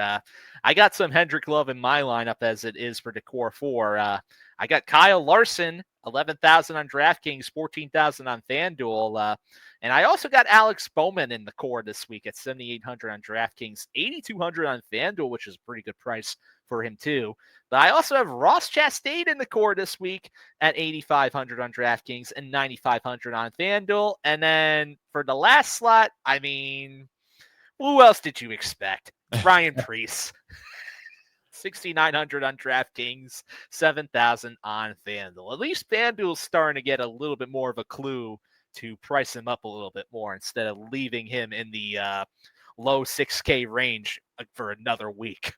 I got some Hendrick love in my lineup as it is for the core 4. I got Kyle Larson, 11,000 on DraftKings, 14,000 on FanDuel. And I also got Alex Bowman in the core this week at 7,800 on DraftKings, 8,200 on FanDuel, which is a pretty good price for him too. But I also have Ross Chastain in the core this week at 8,500 on DraftKings and 9,500 on FanDuel. And then for the last slot, I mean, who else did you expect? Ryan Preece. 6,900 on DraftKings, 7,000 on FanDuel. At least FanDuel's starting to get a little bit more of a clue to price him up a little bit more instead of leaving him in the low 6K range for another week.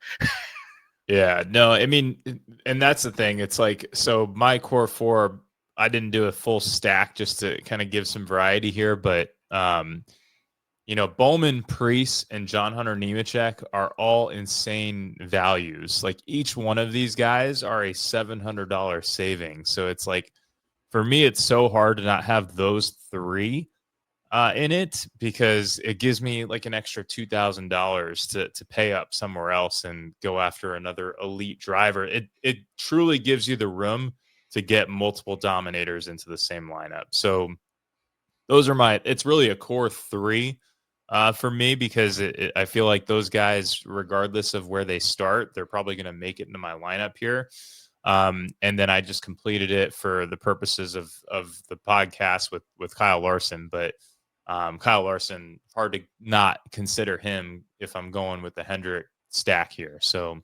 Yeah, no, I mean, and that's the thing. It's like, so my core 4, I didn't do a full stack just to kind of give some variety here, but Bowman, Preece, and John Hunter Nemechek are all insane values. Like each one of these guys are a $700 saving. So it's like, for me, it's so hard to not have those 3 in it because it gives me like an extra $2,000 to pay up somewhere else and go after another elite driver. It truly gives you the room to get multiple dominators into the same lineup. So those are it's really a core 3 for me because I feel like those guys, regardless of where they start, they're probably going to make it into my lineup here. And then I just completed it for the purposes of the podcast with Kyle Larson. But Kyle Larson, hard to not consider him if I'm going with the Hendrick stack here. So,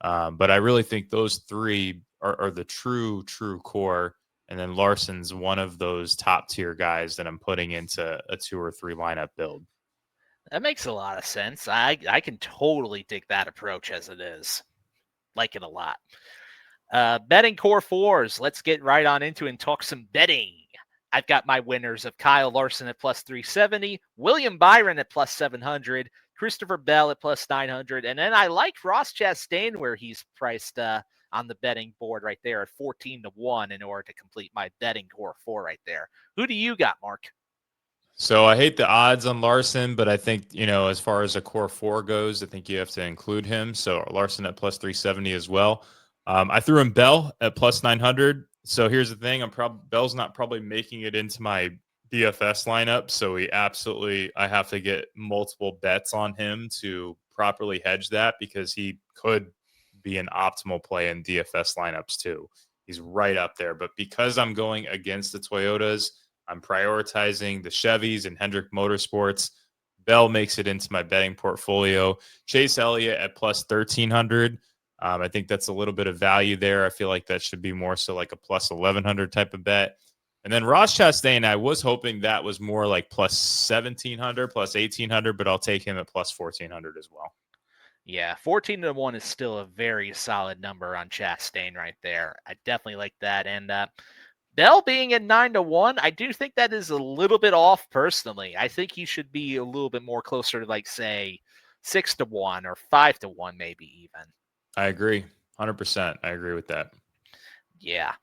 but I really think those 3 are the true core. And then Larson's one of those top tier guys that I'm putting into a 2 or 3 lineup build. That makes a lot of sense. I can totally dig that approach as it is. Like it a lot. Betting core fours. Let's get right on into it and talk some betting. I've got my winners of Kyle Larson at plus 370, William Byron at plus 700, Christopher Bell at plus 900, and then I like Ross Chastain where he's priced on the betting board right there at 14-1 in order to complete my betting core four right there. Who do you got, Mark? So I hate the odds on Larson, but I think, as far as a core four goes, I think you have to include him. So Larson at plus 370 as well. I threw in Bell at plus 900. So here's the thing. Bell's not probably making it into my DFS lineup. So I have to get multiple bets on him to properly hedge that, because he could be an optimal play in DFS lineups too. He's right up there. But because I'm going against the Toyotas, I'm prioritizing the Chevys and Hendrick Motorsports. Bell makes it into my betting portfolio. Chase Elliott at plus 1,300. I think that's a little bit of value there. I feel like that should be more so like a plus 1,100 type of bet. And then Ross Chastain, I was hoping that was more like plus 1,700, plus 1,800, but I'll take him at plus 1,400 as well. Yeah, 14-1 is still a very solid number on Chastain right there. I definitely like that. And Bell being at 9-1, I do think that is a little bit off personally. I think he should be a little bit more closer to, like, say, 6-1 or 5-1, maybe even. I agree. 100%. I agree with that. Yeah.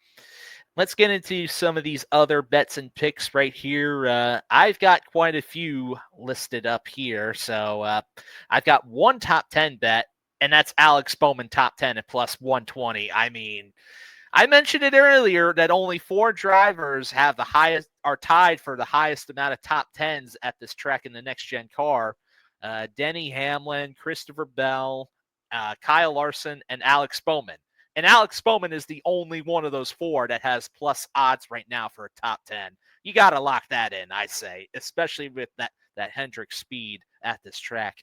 Let's get into some of these other bets and picks right here. I've got quite a few listed up here. So I've got one top 10 bet, and that's Alex Bowman top 10 at plus 120. I mean, I mentioned it earlier that only 4 drivers are tied for the highest amount of top 10s at this track in the next gen car. Denny Hamlin, Christopher Bell, Kyle Larson, and Alex Bowman. And Alex Bowman is the only one of those 4 that has plus odds right now for a top 10. You got to lock that in, I say, especially with that Hendrick speed at this track.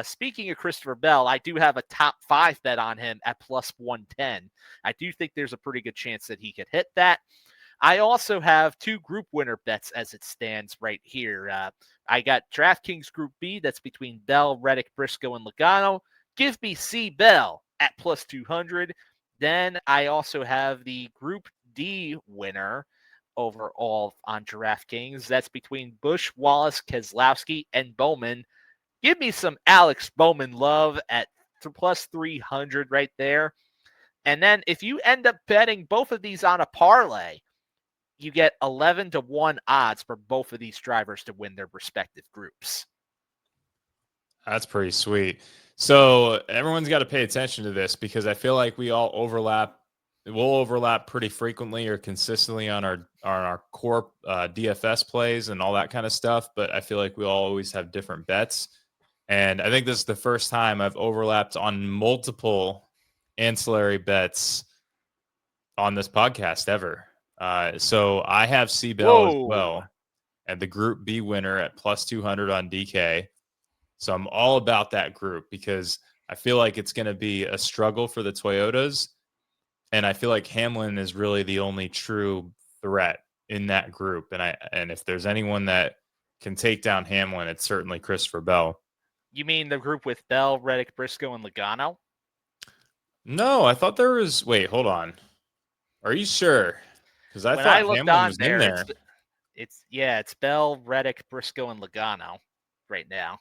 Speaking of Christopher Bell, I do have a top 5 bet on him at plus 110. I do think there's a pretty good chance that he could hit that. I also have 2 group winner bets as it stands right here. I got DraftKings Group B, that's between Bell, Reddick, Briscoe, and Logano. Give me C Bell at plus 200. Then I also have the Group D winner overall on DraftKings. That's between Busch, Wallace, Keselowski, and Bowman. Give me some Alex Bowman love at plus 300 right there. And then if you end up betting both of these on a parlay, you get 11-1 odds for both of these drivers to win their respective groups. That's pretty sweet. So everyone's got to pay attention to this, because I feel like we all overlap. We'll overlap pretty frequently or consistently on our core DFS plays and all that kind of stuff. But I feel like we all always have different bets. And I think this is the first time I've overlapped on multiple ancillary bets on this podcast ever. So I have C Bell as well, and the Group B winner at plus 200 on DK. So I'm all about that group, because I feel like it's going to be a struggle for the Toyotas. And I feel like Hamlin is really the only true threat in that group. And if there's anyone that can take down Hamlin, it's certainly Christopher Bell. You mean the group with Bell, Reddick, Briscoe, and Logano? No, I thought there was. Wait, hold on. Are you sure? Because I When thought I looked Hamlin on was there, in there. it's Bell, Reddick, Briscoe, and Logano right now.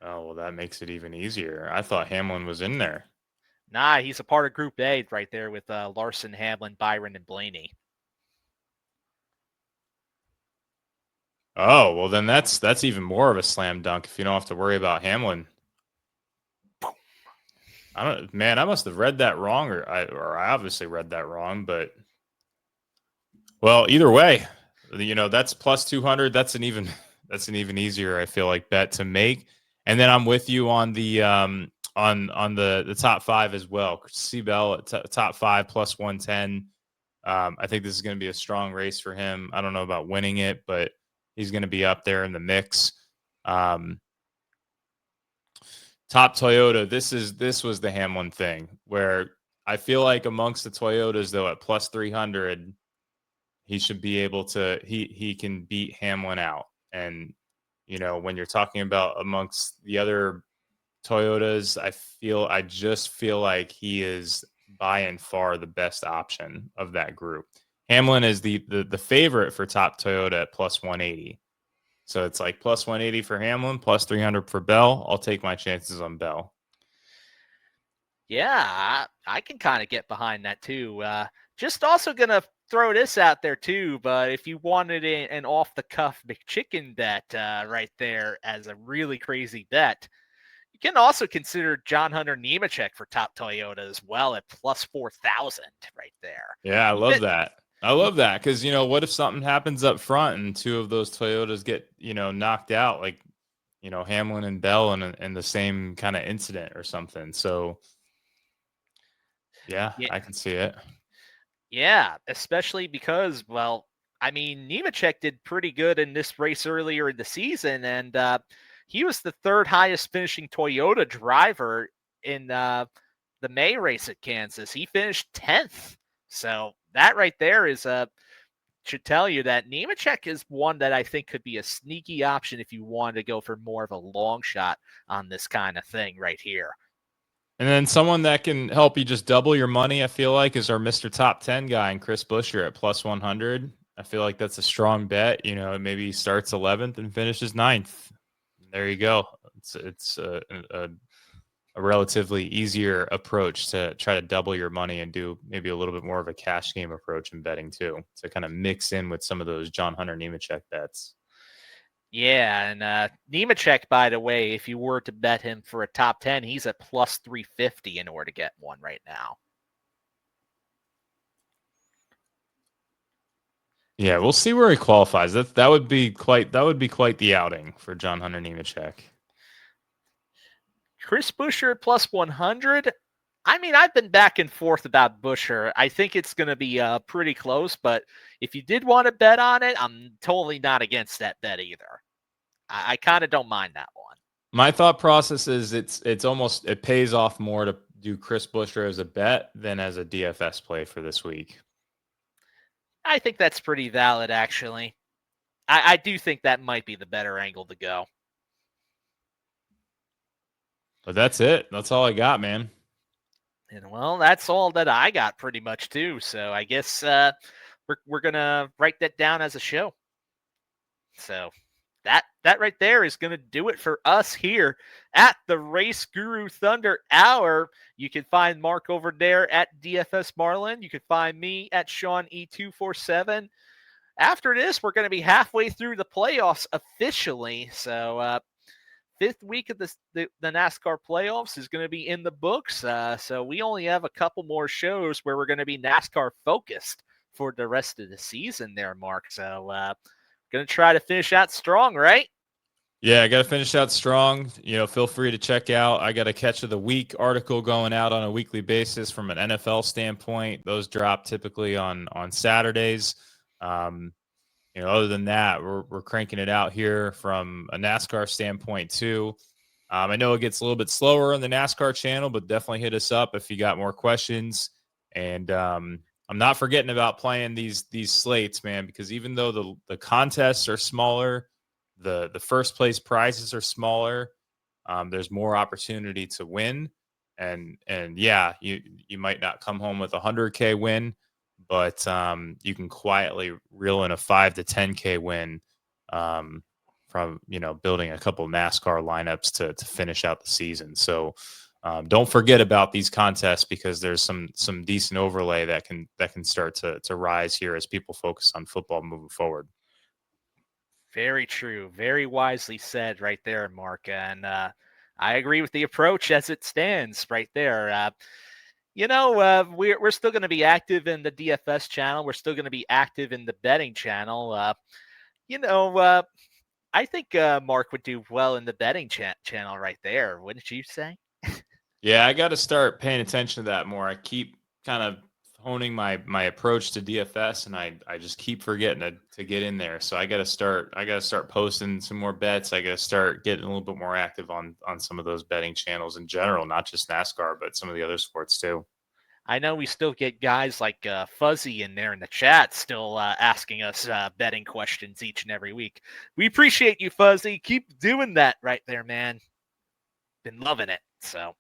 Oh, well, that makes it even easier. I thought Hamlin was in there. Nah, he's a part of Group A right there with Larson, Hamlin, Byron, and Blaney. Oh, well, then that's even more of a slam dunk if you don't have to worry about Hamlin. I must have read that wrong, or I obviously read that wrong, but well, either way, that's plus 200. That's an even easier, I feel like, bet to make. And then I'm with you on the on the top 5 as well. C Bell at top 5 plus 110. I think this is going to be a strong race for him. I don't know about winning it, but he's going to be up there in the mix. Top Toyota. This was the Hamlin thing, where I feel like amongst the Toyotas, though, at plus 300, he should be able to. He can beat Hamlin out. And when you're talking about amongst the other Toyotas, I just feel like he is by and far the best option of that group. Hamlin is the favorite for top Toyota at plus 180. So it's like plus 180 for Hamlin, plus 300 for Bell. I'll take my chances on Bell. Yeah, I can kind of get behind that too. Just also going to throw this out there too, but if you wanted an off-the-cuff McChicken bet right there as a really crazy bet, you can also consider John Hunter Nemechek for top Toyota as well at plus 4,000 right there. Yeah, I love that. I love that because, what if something happens up front and two of those Toyotas get, knocked out, like, Hamlin and Bell in the same kind of incident or something. So, yeah, I can see it. Yeah, especially because, well, I mean, Nemechek did pretty good in this race earlier in the season, and he was the third highest finishing Toyota driver in the May race at Kansas. He finished 10th. So that right there should tell you that Nemechek is one that I think could be a sneaky option if you wanted to go for more of a long shot on this kind of thing right here. And then someone that can help you just double your money, I feel like, is our Mr. Top 10 guy, and Chris Buescher at plus 100. I feel like that's a strong bet. Maybe he starts 11th and finishes 9th. There you go. It's a relatively easier approach to try to double your money and do maybe a little bit more of a cash game approach in betting too, to kind of mix in with some of those John Hunter Nemechek bets. Yeah, and Nemechek, by the way, if you were to bet him for a top 10, he's at plus 350 in order to get one right now. Yeah, we'll see where he qualifies. That would be quite the outing for John Hunter Nemechek. Chris Buescher plus 100. I mean, I've been back and forth about Buescher. I think it's going to be pretty close, but if you did want to bet on it, I'm totally not against that bet either. I kind of don't mind that one. My thought process is it pays off more to do Chris Buescher as a bet than as a DFS play for this week. I think that's pretty valid, actually. I do think that might be the better angle to go. But that's it. That's all I got, man. And well, that's all that I got pretty much too. So I guess we're gonna write that down as a show. So that right there is gonna do it for us here at the RaceGuru Thunder Hour. You can find Mark over there at DFS Marlin. You can find me at Sean E247. After this, we're going to be halfway through the playoffs officially. So fifth week of the NASCAR playoffs is going to be in the books. So we only have a couple more shows where we're going to be NASCAR focused for the rest of the season there, Mark. So going to try to finish out strong, right? Yeah, I got to finish out strong. Feel free to check out. I got a Catch of the Week article going out on a weekly basis from an NFL standpoint. Those drop typically on Saturdays. Other than that, we're cranking it out here from a NASCAR standpoint too. I know it gets a little bit slower on the NASCAR channel, but definitely hit us up if you got more questions. And I'm not forgetting about playing these slates, man, because even though the contests are smaller, the first place prizes are smaller, there's more opportunity to win. And yeah, you might not come home with a 100K win, but you can quietly reel in a 5 to 10K win from building a couple NASCAR lineups to finish out the season. So don't forget about these contests, because there's some decent overlay that can start to rise here as people focus on football moving forward. Very true. Very wisely said right there, Mark. And I agree with the approach as it stands right there. We're still going to be active in the DFS channel. We're still going to be active in the betting channel. I think Mark would do well in the betting channel right there. Wouldn't you say? Yeah, I got to start paying attention to that more. I keep kind of honing my approach to DFS, and I just keep forgetting to get in there. So I got to start posting some more bets. I got to start getting a little bit more active on some of those betting channels in general, not just NASCAR, but some of the other sports too. I know we still get guys like Fuzzy in there in the chat still asking us betting questions each and every week. We appreciate you, Fuzzy. Keep doing that right there, man. Been loving it. So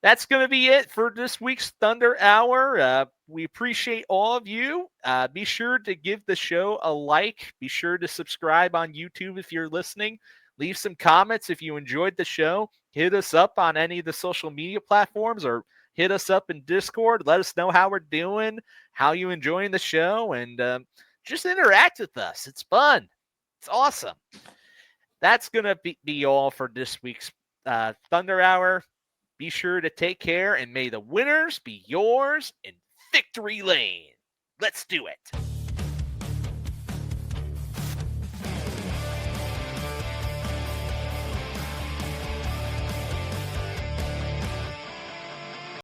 that's going to be it for this week's Thunder Hour. We appreciate all of you. Be sure to give the show a like. Be sure to subscribe on YouTube if you're listening. Leave some comments if you enjoyed the show. Hit us up on any of the social media platforms or hit us up in Discord. Let us know how we're doing, how you enjoying the show, and just interact with us. It's fun. It's awesome. That's going to be all for this week's Thunder Hour. Be sure to take care, and may the winners be yours in victory lane. Let's do it.